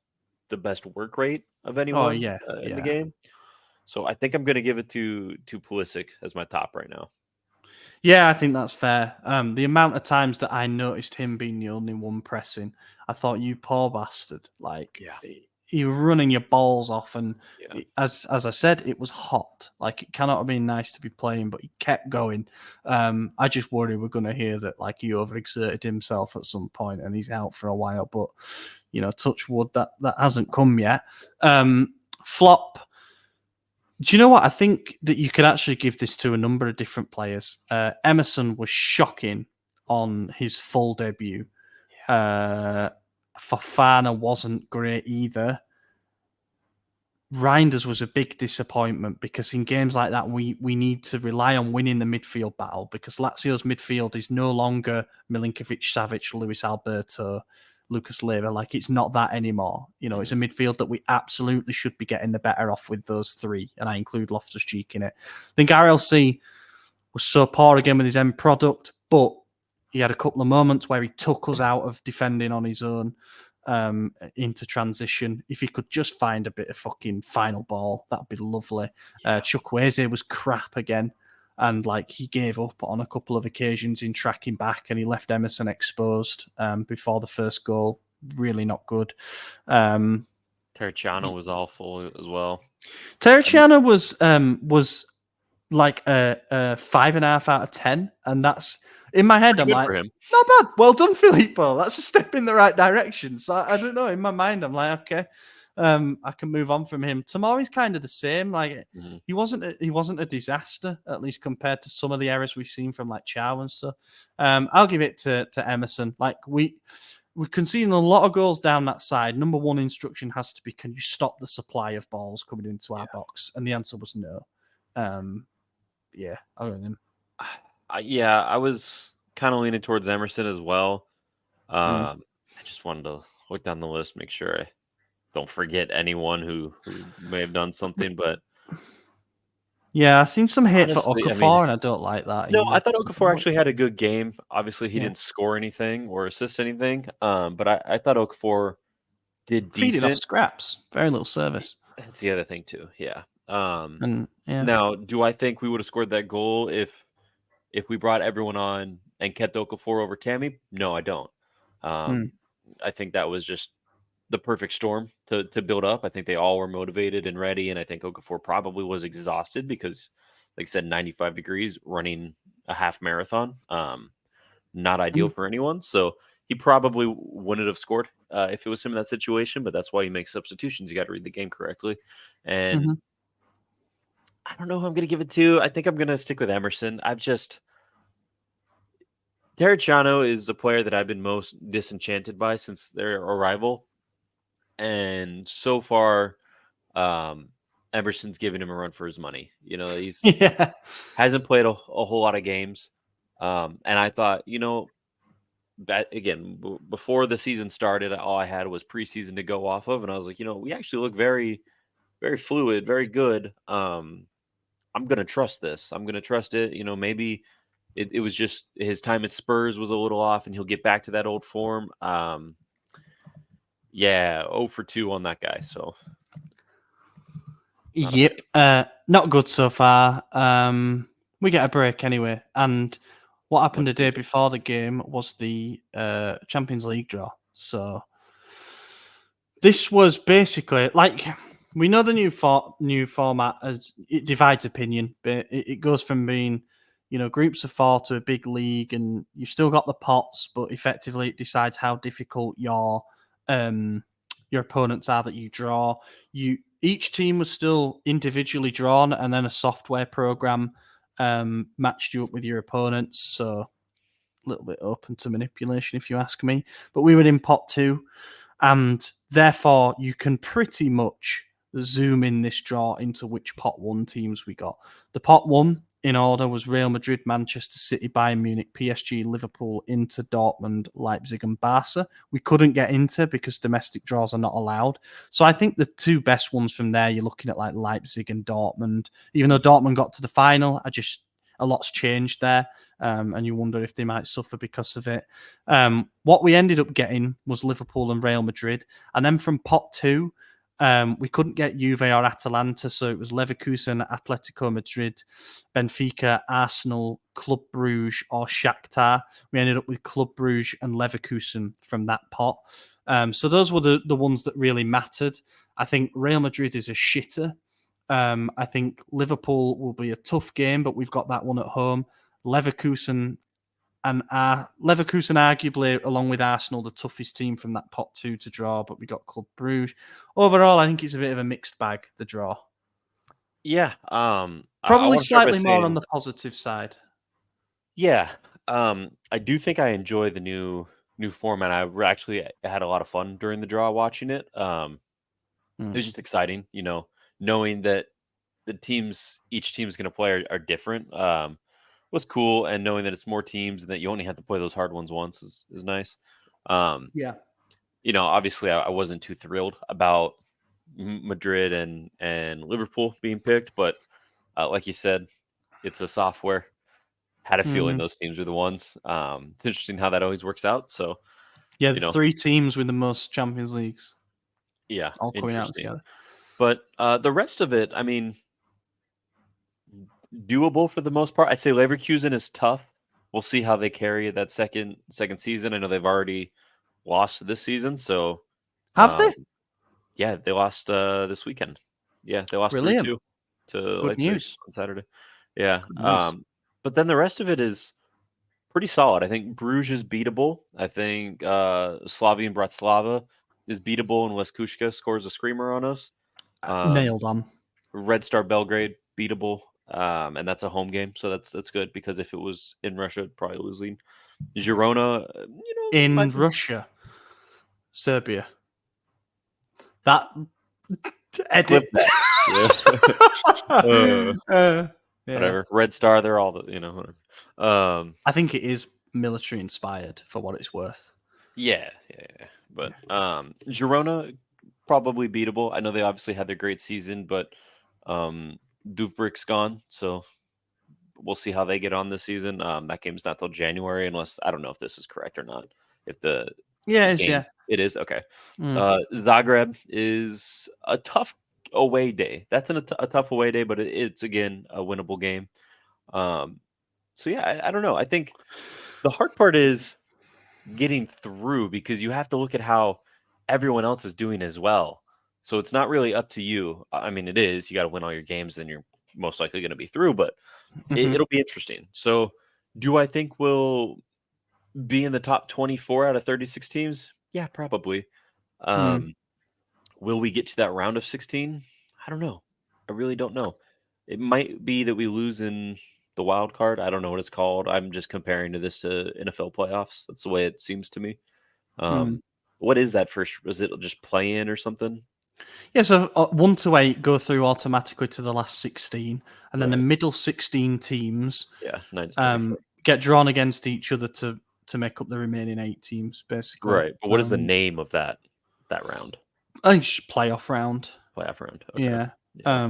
S2: the best work rate of anyone in the game. So I think I'm going to give it to Pulisic as my top right now.
S1: Yeah, I think that's fair. The amount of times that I noticed him being the only one pressing, I thought, you poor bastard. Like, you're running your balls off, and as I said, it was hot. Like, it cannot have been nice to be playing, but he kept going. I just worry we're going to hear that like he overexerted himself at some point and he's out for a while. But, you know, touch wood, that hasn't come yet. Flop. Do you know what? I think that you could actually give this to a number of different players. Emerson was shocking on his full debut. Fofana wasn't great either. Reinders was a big disappointment, because in games like that, we need to rely on winning the midfield battle, because Lazio's midfield is no longer Milinkovic-Savic, Luis Alberto, Lucas Leiva. Like, it's not that anymore. You know, it's a midfield that we absolutely should be getting the better off with those three, and I include Loftus-Cheek in it. I think RLC was so poor again with his end product, but he had a couple of moments where he took us out of defending on his own into transition. If he could just find a bit of fucking final ball, that'd be lovely. Chukwueze was crap again, and like he gave up on a couple of occasions in tracking back, and he left Emerson exposed before the first goal. Really not good.
S2: Terracciano was awful as well.
S1: Terracciano was like a 5.5 out of 10, and that's, in my head, I'm like, not bad. Well done, Filippo. That's a step in the right direction. So I don't know. In my mind, I'm like, okay, I can move on from him. Tomori's kind of the same. Like, he wasn't a disaster, at least compared to some of the errors we've seen from like Chow and stuff. I'll give it to Emerson. Like, we're conceding a lot of goals down that side. Number one instruction has to be, can you stop the supply of balls coming into our box? And the answer was no. Yeah, I don't know.
S2: I was kind of leaning towards Emerson as well. I just wanted to look down the list, make sure I don't forget anyone who may have done something. But
S1: yeah, I've seen some hate for Okafor, and I don't like that.
S2: No, I thought Okafor actually had a good game. Obviously, he didn't score anything or assist anything. But I thought Okafor did decent.
S1: Feeding off scraps, very little service.
S2: That's the other thing too. Yeah. Now, do I think we would have scored that goal if we brought everyone on and kept Okafor over Tammy? No, I don't. I think that was just the perfect storm to build up. I think they all were motivated and ready, and I think Okafor probably was exhausted because, like I said, 95 degrees running a half marathon. Not ideal for anyone. So he probably wouldn't have scored if it was him in that situation. But that's why you make substitutions. You got to read the game correctly. And
S1: Mm-hmm.
S2: I don't know who I'm going to give it to. I think I'm going to stick with Emerson. Terracciano is the player that I've been most disenchanted by since their arrival. And so far, Emerson's giving him a run for his money. He's
S1: Yeah.
S2: hasn't played a whole lot of games. And I thought, that again, before the season started, all I had was preseason to go off of. And I was like, we actually look very, very fluid, very good. I'm going to trust this. I'm going to trust it. Maybe it was just his time at Spurs was a little off and he'll get back to that old form. Yeah, 0 for 2 on that guy. So,
S1: Yep. Not good so far. We get a break anyway. And what happened the day before the game was the Champions League draw. So this was basically like we know the new format as it divides opinion, but it goes from being groups of 4 to a big league, and you've still got the pots, but effectively it decides how difficult your opponents are that you draw. Each team was still individually drawn, and then a software program matched you up with your opponents. So a little bit open to manipulation, if you ask me. But we were in pot 2, and therefore you can pretty much zoom in this draw into which pot 1 teams we got. The pot 1 in order was Real Madrid, Manchester City, Bayern Munich, PSG, Liverpool, Inter, Dortmund, Leipzig, and Barca. We couldn't get Inter because domestic draws are not allowed. So I think the 2 best ones from there, you're looking at like Leipzig and Dortmund. Even though Dortmund got to the final, a lot's changed there. And you wonder if they might suffer because of it. What we ended up getting was Liverpool and Real Madrid. And then from pot 2, we couldn't get Juve or Atalanta, so it was Leverkusen, Atletico Madrid, Benfica, Arsenal, Club Brugge, or Shakhtar. We ended up with Club Brugge and Leverkusen from that pot. So those were the ones that really mattered. I think Real Madrid is a shitter. I think Liverpool will be a tough game, but we've got that one at home. Leverkusen arguably, along with Arsenal, the toughest team from that pot 2 to draw, but we got Club Brugge. Overall, I think it's a bit of a mixed bag, the draw.
S2: Yeah.
S1: Probably slightly more on the positive side.
S2: Yeah. I do think I enjoy the new format. I actually had a lot of fun during the draw watching it. It was just exciting, knowing that each team's going to play are different. Was cool, and knowing that it's more teams and that you only have to play those hard ones once is nice.
S1: Yeah.
S2: Obviously I wasn't too thrilled about Madrid and Liverpool being picked, but like you said, it's a software. Had a feeling those teams are the ones. It's interesting how that always works out. So
S1: yeah, the 3 teams with the most Champions Leagues.
S2: Yeah,
S1: all coming out together.
S2: But the rest of it, I mean, doable for the most part. I'd say Leverkusen is tough. We'll see how they carry that second season. I know they've already lost this season, so
S1: have they?
S2: Yeah, they lost this weekend. Yeah, they lost 3-2 to Leipzig on Saturday. Yeah, but then the rest of it is pretty solid. I think Bruges is beatable. I think Slavian Bratislava is beatable unless Kushka scores a screamer on us.
S1: Nailed on.
S2: Red Star Belgrade beatable, and that's a home game, so that's good because if it was in Russia, it'd probably losing. Girona,
S1: in Russia, Serbia. That edit.
S2: That. Whatever. Red Star, they're all the whatever.
S1: I think it is military inspired for what it's worth.
S2: Yeah. But Girona probably beatable. I know they obviously had their great season, but Duvbrik's gone, so we'll see how they get on this season. That game's not till January, unless I don't know if this is correct or not. If the it is okay. Zagreb is a tough away day. That's a tough away day, but it's again a winnable game. So yeah, I don't know. I think the hard part is getting through because you have to look at how everyone else is doing as well. So it's not really up to you. I mean, it is. You got to win all your games, then you're most likely going to be through. But it'll be interesting. So Do I think we'll be in the top 24 out of 36 teams? Yeah, probably.
S1: Mm,
S2: Will we get to that round of 16? I don't know. I really don't know. It might be that we lose in the wild card. I don't know what it's called. I'm just comparing to this NFL playoffs. That's the way it seems to me.
S1: mm.
S2: What is that first? Was it just play in or something?
S1: Yeah, so 1 to 8 go through automatically to the last 16, and then the
S2: Right.
S1: middle 16 teams
S2: Yeah, 9 to 24.
S1: get drawn against each other to make up the remaining 8 teams, basically.
S2: Right. But what is the name of that round?
S1: I think it's just playoff round.
S2: Playoff round. Okay.
S1: Yeah.
S2: Yeah.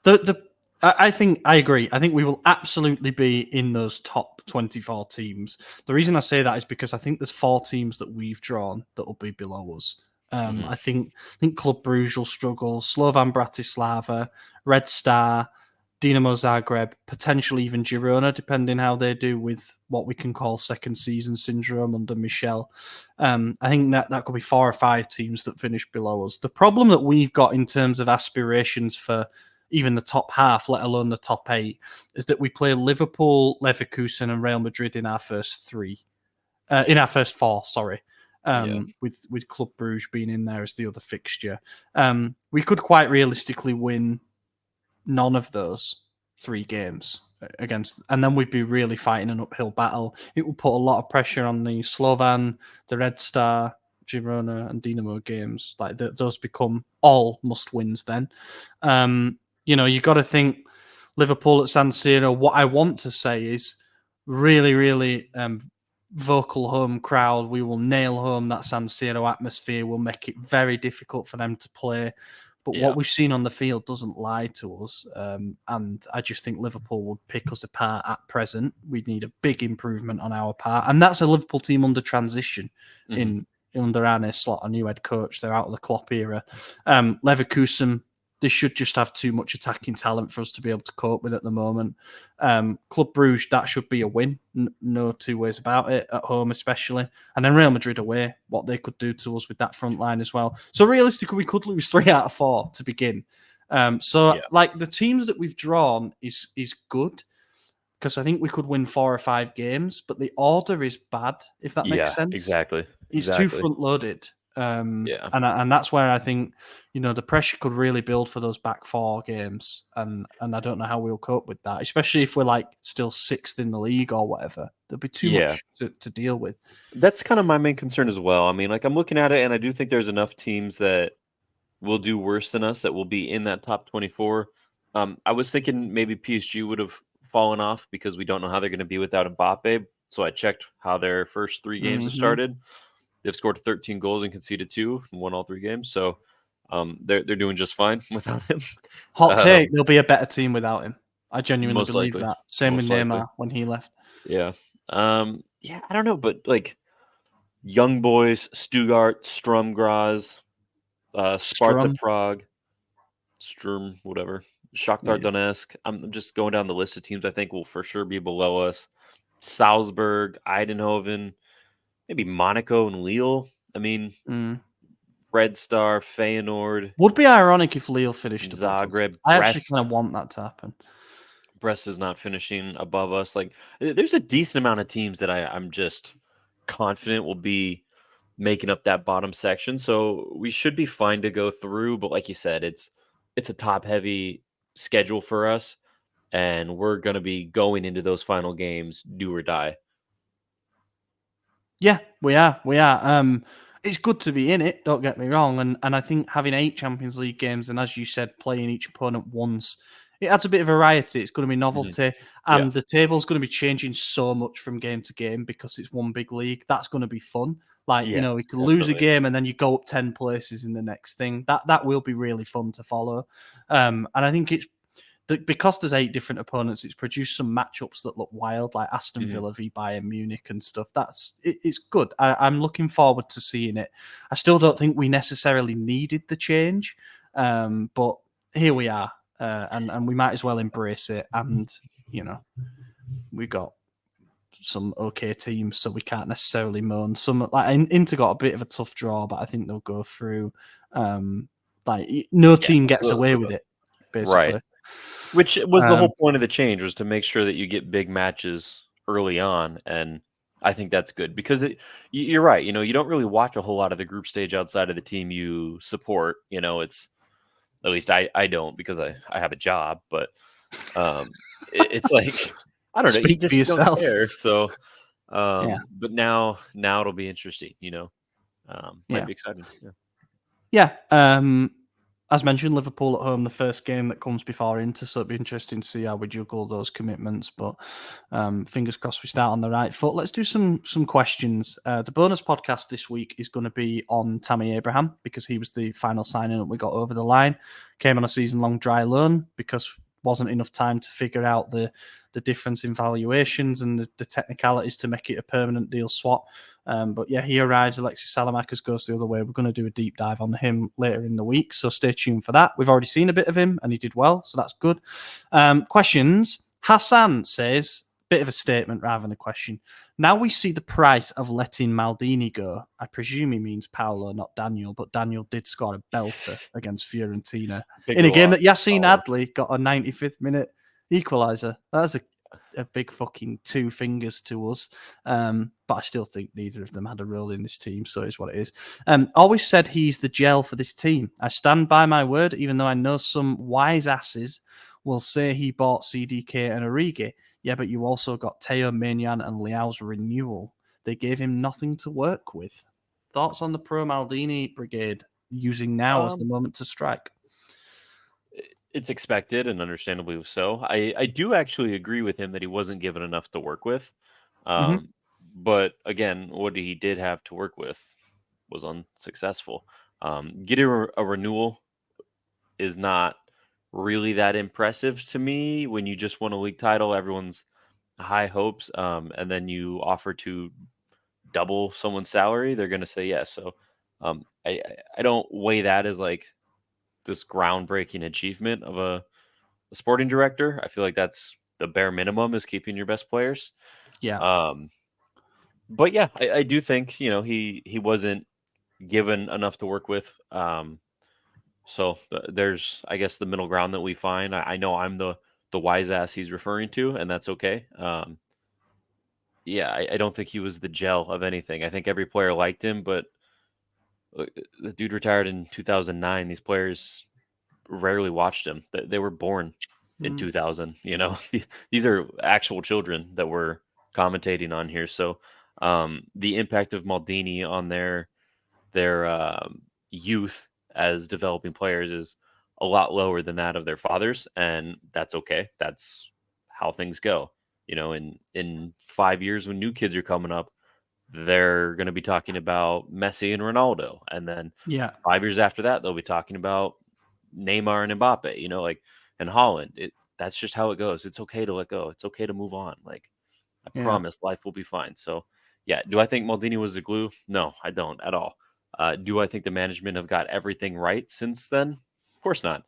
S1: The I think I agree. I think we will absolutely be in those top 24 teams. The reason I say that is because I think there's 4 teams that we've drawn that will be below us.
S2: Mhm.
S1: I think Club Brugge will struggle, Slovan Bratislava, Red Star, Dinamo Zagreb, potentially even Girona, depending how they do with what we can call second season syndrome under Michel. I think that could be 4 or 5 teams that finish below us. The problem that we've got in terms of aspirations for even the top half, let alone the top 8, is that we play Liverpool, Leverkusen, and Real Madrid in our first 4. Sorry,
S2: Yeah.
S1: with Club Brugge being in there as the other fixture. We could quite realistically win none of those 3 games against, and then we'd be really fighting an uphill battle. It would put a lot of pressure on the Slovan, the Red Star, Girona, and Dinamo games. Like those become all must wins then. You got to think Liverpool at San Siro. What I want to say is really, really vocal home crowd. We will nail home that San Siro atmosphere. We'll make it very difficult for them to play. But
S2: Yeah.
S1: what we've seen on the field doesn't lie to us. And I just think Liverpool would pick us apart at present. We need a big improvement on our part. And that's a Liverpool team under transition
S2: Mhm.
S1: under Arne Slot, a new head coach. They're out of the Klopp era. Leverkusen, they should just have too much attacking talent for us to be able to cope with at the moment. Club Brugge, that should be a win. No 2 ways about it, at home especially. And then Real Madrid away, what they could do to us with that front line as well. So realistically, we could lose 3 out of 4 to begin.
S2: Yeah.
S1: Like the teams that we've drawn is good because I think we could win 4 or 5 games, but the order is bad, if that makes
S2: Yeah,
S1: sense.
S2: exactly.
S1: It's too
S2: Exactly.
S1: front loaded.
S2: Yeah.
S1: And that's where I think the pressure could really build for those back 4 games, and I don't know how we'll cope with that, especially if we're like still 6th in the league or whatever. There'll be too
S2: Yeah.
S1: much to deal with.
S2: That's kind of my main concern as well. I mean, like I'm looking at it and I do think there's enough teams that will do worse than us that will be in that top 24. I was thinking maybe PSG would have fallen off because we don't know how they're going to be without Mbappe. So I checked how their first 3 games have
S1: Mm-hmm.
S2: started. They've scored 13 goals and conceded 2 and won all 3 games. So they're doing just fine without him.
S1: Hot take:
S2: Um,
S1: they'll be a better team without him. I genuinely
S2: most
S1: believe
S2: likely,
S1: that. Same with
S2: most likely,
S1: Neymar when he left.
S2: yeah. Yeah, I don't know, but like Young Boys, Stuttgart, Strum Graz, Sparta
S1: Strum,
S2: Prague, Sturm, whatever. Shakhtar
S1: yeah.
S2: Donetsk. I'm just going down the list of teams I think will for sure be below us. Salzburg, Eindhoven, maybe Monaco and Lille. I mean,
S1: Mm.
S2: Red Star, Feyenoord,
S1: Would be ironic if Lille finished above us.
S2: Zagreb,
S1: I actually kind
S2: Brest.
S1: of want that to happen.
S2: Brest is not finishing above us. Like, there's a decent amount of teams that I'm just confident will be making up that bottom section. So we should be fine to go through. But like you said, it's a top heavy schedule for us, and we're gonna be going into those final games do or die.
S1: Yeah, we are. We are. It's good to be in it. Don't get me wrong, and I think having 8 Champions League games and, as you said, playing each opponent once, it adds a bit of variety. It's going to be
S2: Mhm.
S1: novelty,
S2: Yeah,
S1: and the table's going to be changing so much from game to game because it's one big league. That's going to be fun. Like
S2: yeah,
S1: you could lose a
S2: definitely.
S1: game and then you go up 10 places in the next thing. That will be really fun to follow. And I think it's because there's 8 different opponents, it's produced some matchups that look wild, like Aston
S2: Mhm.
S1: Villa v Bayern Munich and stuff. It's good. I'm looking forward to seeing it. I still don't think we necessarily needed the change, but here we are, and we might as well embrace it. And we got some okay teams, so we can't necessarily moan. Some like Inter got a bit of a tough draw, but I think they'll go through. Like no
S2: Yeah,
S1: team gets away with it,
S2: right.
S1: basically.
S2: Which was the
S1: Um,
S2: whole point of the change was to make sure that you get big matches early on, and I think that's good because you're right. You don't really watch a whole lot of the group stage outside of the team you support. It's at least I don't because I have a job, but it's like I don't know.
S1: Speak for
S2: You don't
S1: yourself.
S2: care. So,
S1: Yeah.
S2: but now it'll be interesting. Might be exciting. Yeah.
S1: Yeah. As mentioned, Liverpool at home, the first game that comes before Inter, so it'll be interesting to see how we juggle those commitments. But fingers crossed we start on the right foot. Let's do some questions. The bonus podcast this week is going to be on Tammy Abraham because he was the final signing that we got over the line. Came on a season-long dry loan because wasn't enough time to figure out the difference in valuations and the technicalities to make it a permanent deal swap. But yeah, he arrives. Alexis Salamakers goes the other way. We're going to do a deep dive on him later in the week, so stay tuned for that. We've already seen a bit of him, and he did well, so that's good. Questions. Hassan says, bit of a statement rather than a question. Now we see the price of letting Maldini go. I presume he means Paolo, not Daniel, but Daniel did score a belter against Fiorentina in a game that Yassine Adli got a 95th minute equaliser. That's a big fucking two fingers to us. But I still think neither of them had a role in this team, so it's what it is. Always said he's the gel for this team. I stand by my word, even though I know some wise asses will say he bought CDK and Origi. Yeah, but you also got Theo, Maignan and Leao's renewal. They gave him nothing to work with. Thoughts on the Pro Maldini brigade using now as the moment to strike?
S2: It's expected and understandably so. I do actually agree with him that he wasn't given enough to work with. But again, what he did have to work with was unsuccessful. Getting a renewal is not really that impressive to me. When you just won a league title, everyone's high hopes, and then you offer to double someone's salary, they're going to say yes. So I don't weigh that as like this groundbreaking achievement of a sporting director. I feel like that's the bare minimum is keeping your best players.
S1: Yeah.
S2: But yeah, I do think, he wasn't given enough to work with. So there's, I guess, the middle ground that we find. I know I'm the wise ass he's referring to, and that's okay. Yeah, I don't think he was the gel of anything. I think every player liked him, but the dude retired in 2009. These players rarely watched him. They were born in 2000. These are actual children that we're commentating on here. So the impact of Maldini on their youth as developing players is a lot lower than that of their fathers, and that's okay. That's how things go. In 5 years when new kids are coming up, they're going to be talking about Messi and Ronaldo, and then 5 years after that, they'll be talking about Neymar and Mbappe. And Holland. That's just how it goes. It's okay to let go. It's okay to move on. I promise, life will be fine. So, yeah. Do I think Maldini was the glue? No, I don't at all. Do I think the management have got everything right since then? Of course not.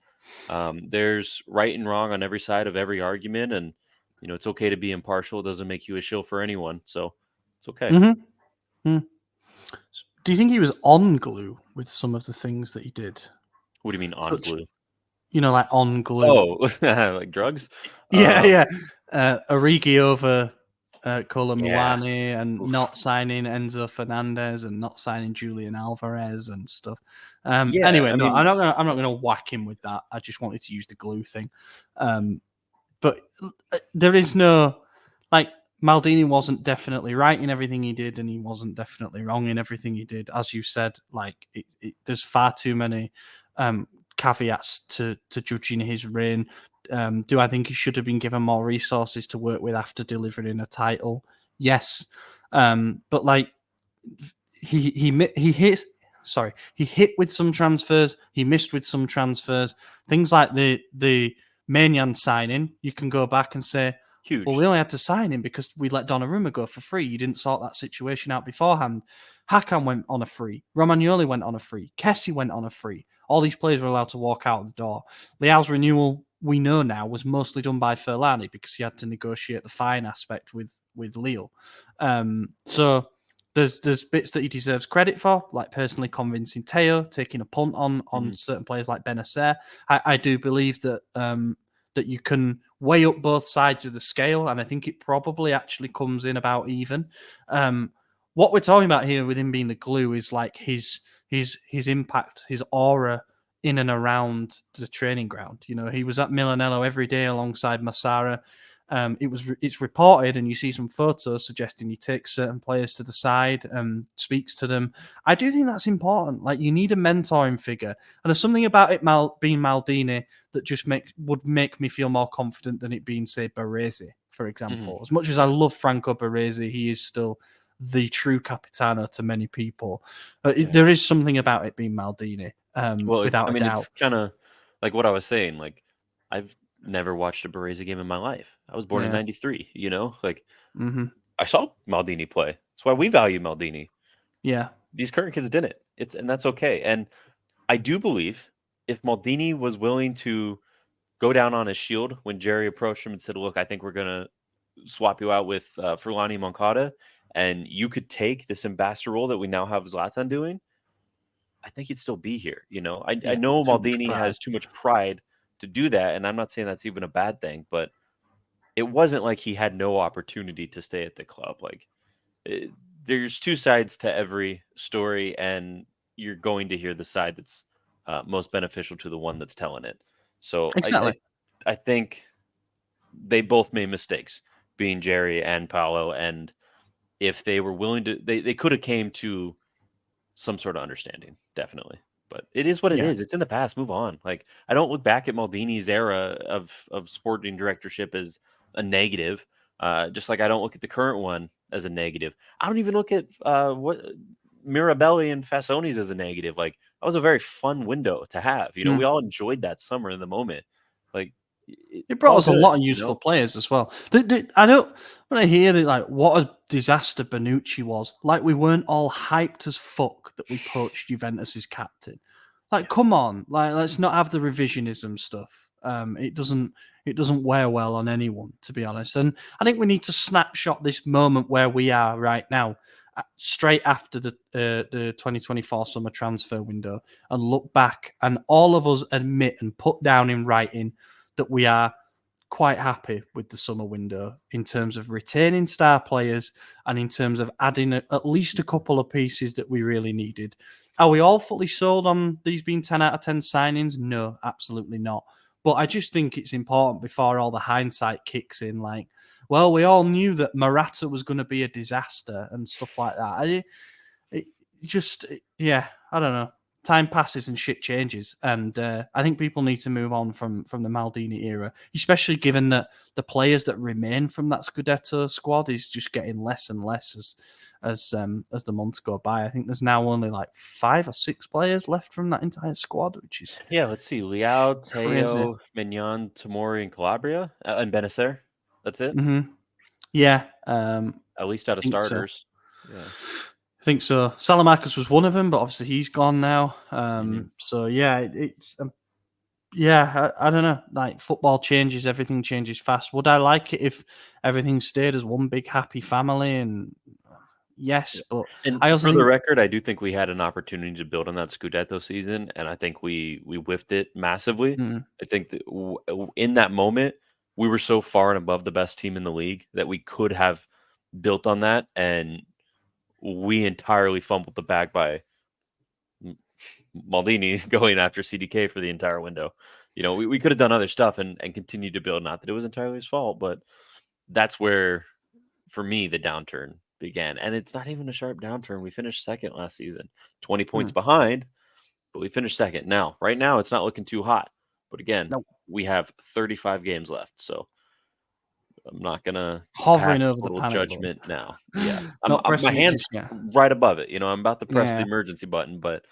S2: There's right and wrong on every side of every argument, and it's okay to be impartial. It doesn't make you a shill for anyone, so it's okay.
S1: Do you think he was on glue with some of the things that he did?
S2: What do you mean on glue?
S1: Like on glue.
S2: Oh, like drugs?
S1: Yeah. Origi over Colomboani and not signing Enzo Fernandez and not signing Julian Alvarez and stuff. Anyway, I'm not gonna whack him with that. I just wanted to use the glue thing. But there is no Maldini wasn't definitely right in everything he did, and he wasn't definitely wrong in everything he did. As you said, there's far too many caveats to judging his reign. Do I think he should have been given more resources to work with after delivering a title? Yes, but he hit with some transfers. He missed with some transfers. Things like the Maignan signing, you can go back and say,
S2: huge.
S1: Well, we only had to sign him because we let Donnarumma go for free. You didn't sort that situation out beforehand. Hakan went on a free. Romagnoli went on a free. Kessie went on a free. All these players were allowed to walk out the door. Leao's renewal, we know now, was mostly done by Ferlani because he had to negotiate the fine aspect with Lille. So there's bits that he deserves credit for, like personally convincing Theo, taking a punt on certain players like Benacer. I do believe that that you can weigh up both sides of the scale, and I think it probably actually comes in about even. What we're talking about here with him being the glue is like his impact, his aura in and around the training ground. You know, he was at Milanello every day alongside Massara. It's reported, and you see some photos suggesting he takes certain players to the side and speaks to them. I do think that's important. Like, you need a mentoring figure, and there's something about it being Maldini that just would make me feel more confident than it being, say, Baresi, for example. As much as I love Franco Baresi, he is still the true Capitano to many people. There is something about it being Maldini, without a doubt.
S2: It's kind of like what I was saying. Like, I've never watched a Baresi game in my life. I was born in '93. You know, like I saw Maldini play. That's why we value Maldini.
S1: Yeah,
S2: these current kids didn't. And that's okay. And I do believe if Maldini was willing to go down on his shield when Jerry approached him and said, "Look, I think we're gonna swap you out with Furlani Moncada, and you could take this ambassador role that we now have Zlatan doing," I think he'd still be here. You know, I know Maldini has too much pride to do that, and I'm not saying that's even a bad thing, but it wasn't like he had no opportunity to stay at the club. Like, there's two sides to every story, and you're going to hear the side that's most beneficial to the one that's telling it. So
S1: exactly.
S2: I think they both made mistakes, being Jerry and Paolo, and if they were willing to, they could have came to some sort of understanding, definitely. But it is what it is. It's in the past. Move on. Like, I don't look back at Maldini's era of sporting directorship as a negative. Just like I don't look at the current one as a negative. I don't even look at what Mirabelli and Fassoni's as a negative. Like, that was a very fun window to have. You know, we all enjoyed that summer in the moment. Like,
S1: it brought us a lot of useful players as well. I don't, when I hear that, like, what a disaster Bonucci was, like, we weren't all hyped as fuck that we poached Juventus's captain. Like, come on, like, let's not have the revisionism stuff. It doesn't wear well on anyone, to be honest. And I think we need to snapshot this moment where we are right now, straight after the 2024 summer transfer window, and look back, and all of us admit and put down in writing that we are quite happy with the summer window in terms of retaining star players and in terms of adding at least a couple of pieces that we really needed. Are we all fully sold on these being 10 out of 10 signings? No, absolutely not. But I just think it's important before all the hindsight kicks in, like, well, we all knew that Morata was going to be a disaster and stuff like that. I don't know. Time passes and shit changes, and I think people need to move on from the Maldini era, especially given that the players that remain from that Scudetto squad is just getting less and less as the months go by. I think there's now only like 5 or 6 players left from that entire squad, which is
S2: let's see, Leao, Theo, Mignon, Tomori, and Calabria, and Benacer. That's it.
S1: Yeah,
S2: at least out of starters.
S1: So. Yeah. I think so. Salamakis was one of them, but obviously he's gone now. So yeah, it's I don't know. Like, football changes, everything changes fast. Would I like it if everything stayed as one big happy family? And yes, but
S2: I also, for the record, I do think we had an opportunity to build on that Scudetto season, and I think we whiffed it massively. I think that in that moment we were so far and above the best team in the league that we could have built on that, and we entirely fumbled the bag by Maldini going after CDK for the entire window. You know, we could have done other stuff and continued to build. Not that it was entirely his fault, but that's where, for me, the downturn began. And it's not even a sharp downturn. We finished second last season, 20 points behind, but we finished second. Now, right now, it's not looking too hot. But again, we have 35 games left, so I'm not gonna
S1: hovering over the panic
S2: judgment now. Yeah, my hand's right above it. You know, I'm about to press the emergency button, but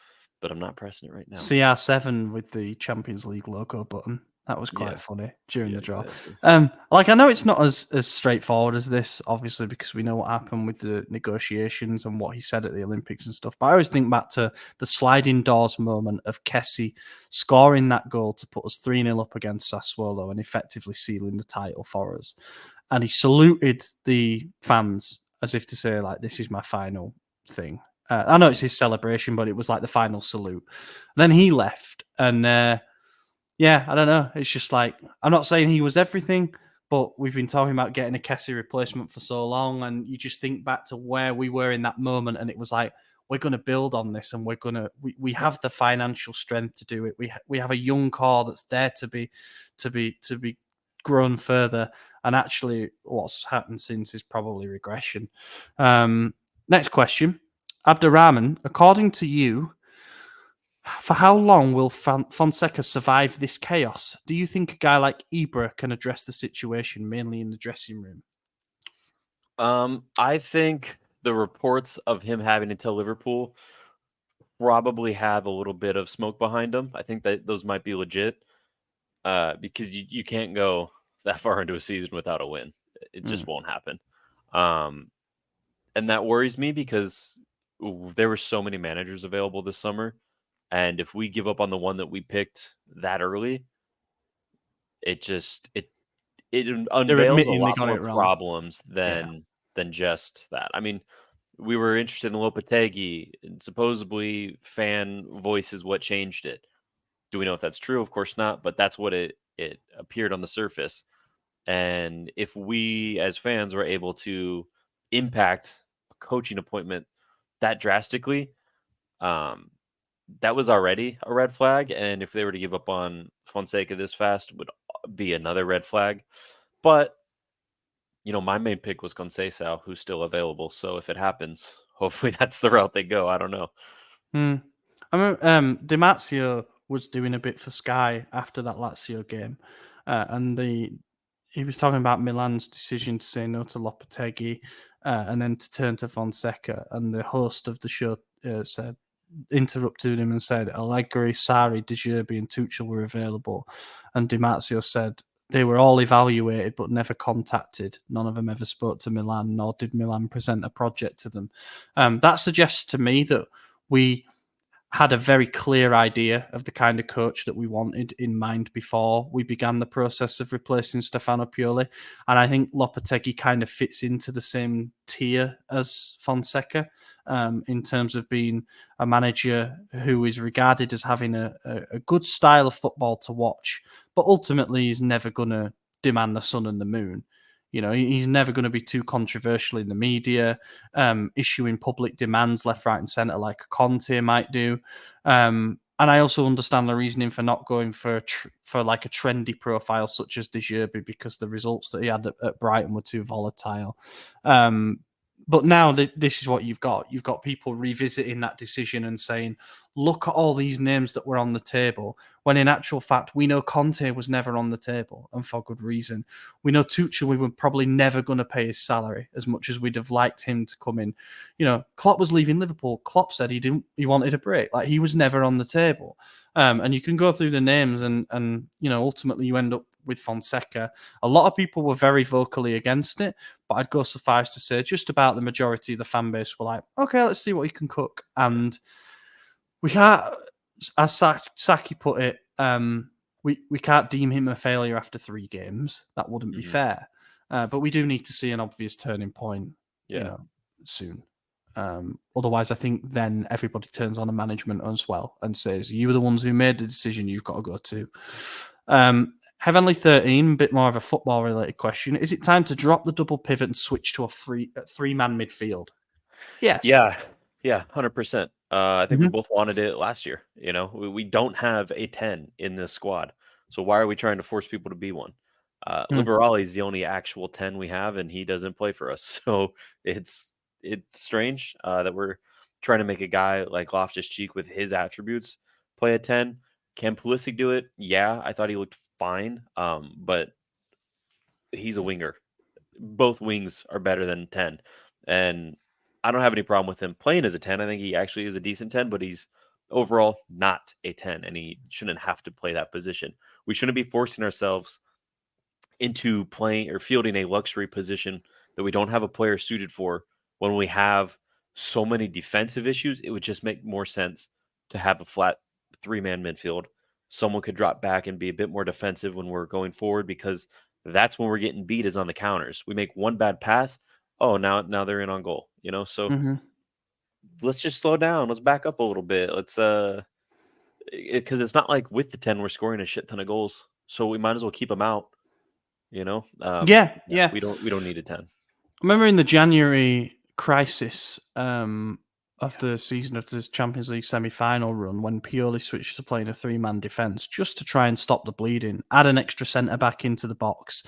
S2: I'm not pressing it right now.
S1: CR7 with the Champions League logo button. That was quite funny during the draw.
S2: Exactly.
S1: Like, I know it's not as straightforward as this, obviously, because we know what happened with the negotiations and what he said at the Olympics and stuff. But I always think back to the sliding doors moment of Kessie scoring that goal to put us 3-0 up against Sassuolo and effectively sealing the title for us. And he saluted the fans as if to say, like, this is my final thing. I know it's his celebration, but it was like the final salute. And then he left, and Yeah, I don't know. It's just like, I'm not saying he was everything, but we've been talking about getting a Kessie replacement for so long, and you just think back to where we were in that moment, and it was like, we're going to build on this, and we have the financial strength to do it. We have a young core that's there to be grown further, and actually, what's happened since is probably regression. Next question, Abdurrahman, according to you, for how long will Fonseca survive this chaos? Do you think a guy like Ibra can address the situation, mainly in the dressing room?
S2: I think the reports of him having to tell Liverpool probably have a little bit of smoke behind them. I think that those might be legit because you can't go that far into a season without a win. It just won't happen. And that worries me because there were so many managers available this summer. And if we give up on the one that we picked that early, it
S1: They're
S2: unveils a
S1: admitting they
S2: lot
S1: got
S2: more
S1: it wrong.
S2: problems than just that. I mean, we were interested in Lopetegui, and supposedly fan voice is what changed it. Do we know if that's true? Of course not, but that's what it appeared on the surface. And if we as fans were able to impact a coaching appointment that drastically, that was already a red flag. And if they were to give up on Fonseca this fast, would be another red flag. But my main pick was Conceição, who's still available. So if it happens, hopefully that's the route they go. I don't know.
S1: I remember Di Marzio was doing a bit for Sky after that Lazio game, and he was talking about Milan's decision to say no to Lopetegui and then to turn to Fonseca. And the host of the show interrupted him and said Allegri, Sarri, De Zerbi, and Tuchel were available, and Di Marzio said they were all evaluated but never contacted. None of them ever spoke to Milan, nor did Milan present a project to them. That suggests to me that we had a very clear idea of the kind of coach that we wanted in mind before we began the process of replacing Stefano Pioli. And I think Lopetegui kind of fits into the same tier as Fonseca in terms of being a manager who is regarded as having a good style of football to watch, but ultimately he's never going to demand the sun and the moon. He's never going to be too controversial in the media, issuing public demands left, right, and centre like Conte might do. And I also understand the reasoning for not going for like a trendy profile such as De Zerbi, because the results that he had at Brighton were too volatile. But now this is what you've got. You've got people revisiting that decision and saying, look at all these names that were on the table, when in actual fact, we know Conte was never on the table, and for good reason. We know Tuchel, we were probably never going to pay his salary as much as we'd have liked him to come in. Klopp was leaving Liverpool. Klopp said he wanted a break. Like, he was never on the table. And you can go through the names and ultimately you end up with Fonseca. A lot of people were very vocally against it, but I'd go so far as to say just about the majority of the fan base were like, okay, let's see what he can cook. And we can't, as Saki put it, we can't deem him a failure after 3 games. That wouldn't be fair. But we do need to see an obvious turning point, soon. Otherwise, I think then everybody turns on a management as well and says, you were the ones who made the decision, you've got to go to. Heavenly 13, a bit more of a football-related question. Is it time to drop the double pivot and switch to a three-man midfield? Yes.
S2: Yeah, 100%. I think we both wanted it last year. We don't have a 10 in this squad. So why are we trying to force people to be one? Liberali is the only actual 10 we have, and he doesn't play for us. So it's strange that we're trying to make a guy like Loftus-Cheek with his attributes play a 10. Can Pulisic do it? Yeah, I thought he looked fine, but he's a winger. Both wings are better than 10. And I don't have any problem with him playing as a 10. I think he actually is a decent 10, but he's overall not a 10, and he shouldn't have to play that position. We shouldn't be forcing ourselves into playing or fielding a luxury position that we don't have a player suited for when we have so many defensive issues. It would just make more sense to have a flat 3-man midfield. Someone could drop back and be a bit more defensive when we're going forward, because that's when we're getting beat, is on the counters. We make one bad pass. Oh, now they're in on goal, So let's just slow down. Let's back up a little bit. because it's not like with the 10 we're scoring a shit ton of goals, so we might as well keep them out. You know?
S1: Yeah.
S2: We don't need a 10.
S1: I remember in the January crisis of the season of the Champions League semi-final run, when Pioli switched to playing a 3-man defence just to try and stop the bleeding, add an extra centre-back into the box.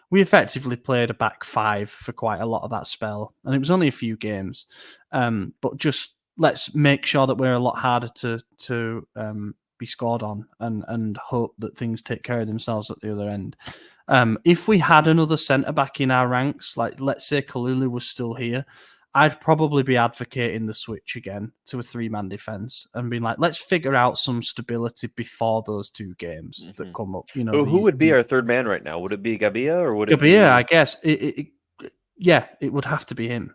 S1: We effectively played a back 5 for quite a lot of that spell, and it was only a few games. But just let's make sure that we're a lot harder to be scored on, and hope that things take care of themselves at the other end. If we had another centre-back in our ranks, like let's say Kalulu was still here, I'd probably be advocating the switch again to a 3-man defence and being like, let's figure out some stability before those 2 games that come up. You know,
S2: who would be our third man right now? Would it be Gabia or would it be?
S1: Gabia, I guess. It would have to be him,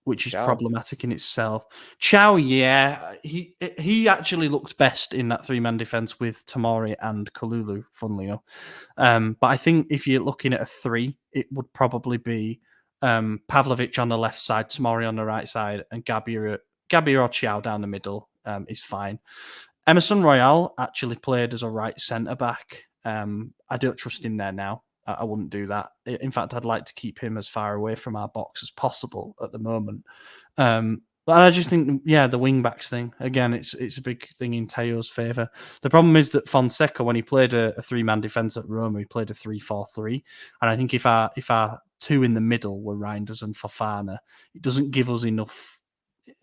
S1: which is problematic in itself. Chow, yeah, he actually looked best in that 3-man defence with Tomori and Kalulu, funnily enough. But I think if you're looking at a 3, it would probably be Pavlovic on the left side, Tomori on the right side, and Gabia or Chow down the middle is fine. Emerson Royale actually played as a right centre-back. I don't trust him there now. I wouldn't do that. In fact, I'd like to keep him as far away from our box as possible at the moment. But I just think, the wing-backs thing, again, it's a big thing in Theo's favour. The problem is that Fonseca, when he played a 3-man defence at Roma, he played a 3-4-3. And I think if our 2 in the middle were Reinders and Fofana, it doesn't give us enough.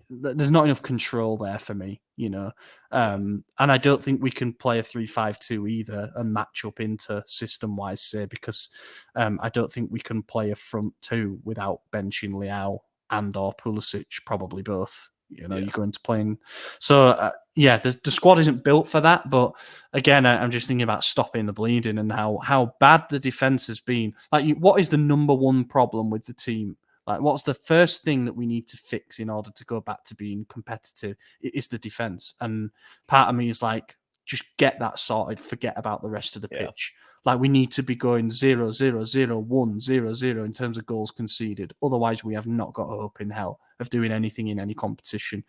S1: There's not enough control there for me, you know. And I don't think we can play a 3-5-2 either and match up into system-wise, say, because I don't think we can play a front 2 without benching Leao and or Pulisic, probably both. You know, you're going to playing. So, the squad isn't built for that. But again, I'm just thinking about stopping the bleeding and how bad the defense has been. Like, what is the number one problem with the team? Like, what's the first thing that we need to fix in order to go back to being competitive? It is the defense. And part of me is like, just get that sorted. Forget about the rest of the pitch. Like, we need to be going 0-0-0-1-0-0 in terms of goals conceded. Otherwise, we have not got a hope in hell of doing anything in any competition.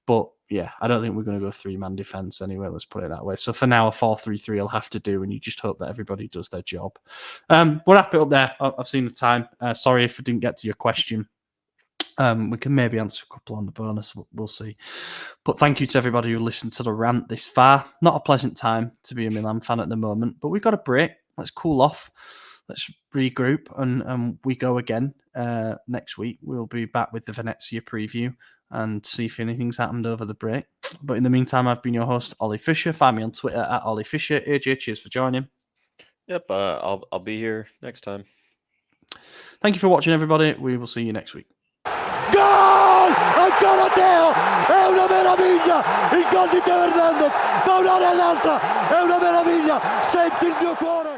S1: But yeah, I don't think we're going to go 3-man defense anyway. Let's put it that way. So for now, a 4-3-3 will have to do, and you just hope that everybody does their job. We'll wrap it up there. I've seen the time. Sorry if I didn't get to your question. We can maybe answer a couple on the bonus. We'll see. But thank you to everybody who listened to the rant this far. Not a pleasant time to be a Milan fan at the moment, but we've got a break. Let's cool off. Let's regroup, and we go again next week. We'll be back with the Venezia preview and see if anything's happened over the break. But in the meantime, I've been your host, Ollie Fisher. Find me on Twitter at Ollie Fisher. AJ, cheers for joining.
S2: Yep, I'll be here next time.
S1: Thank you for watching, everybody. We will see you next week.
S3: Gol! Ancora Theo! È una meraviglia! Il gol di Theo Hernandez da un'area all'altra! È una meraviglia! Senti il mio cuore!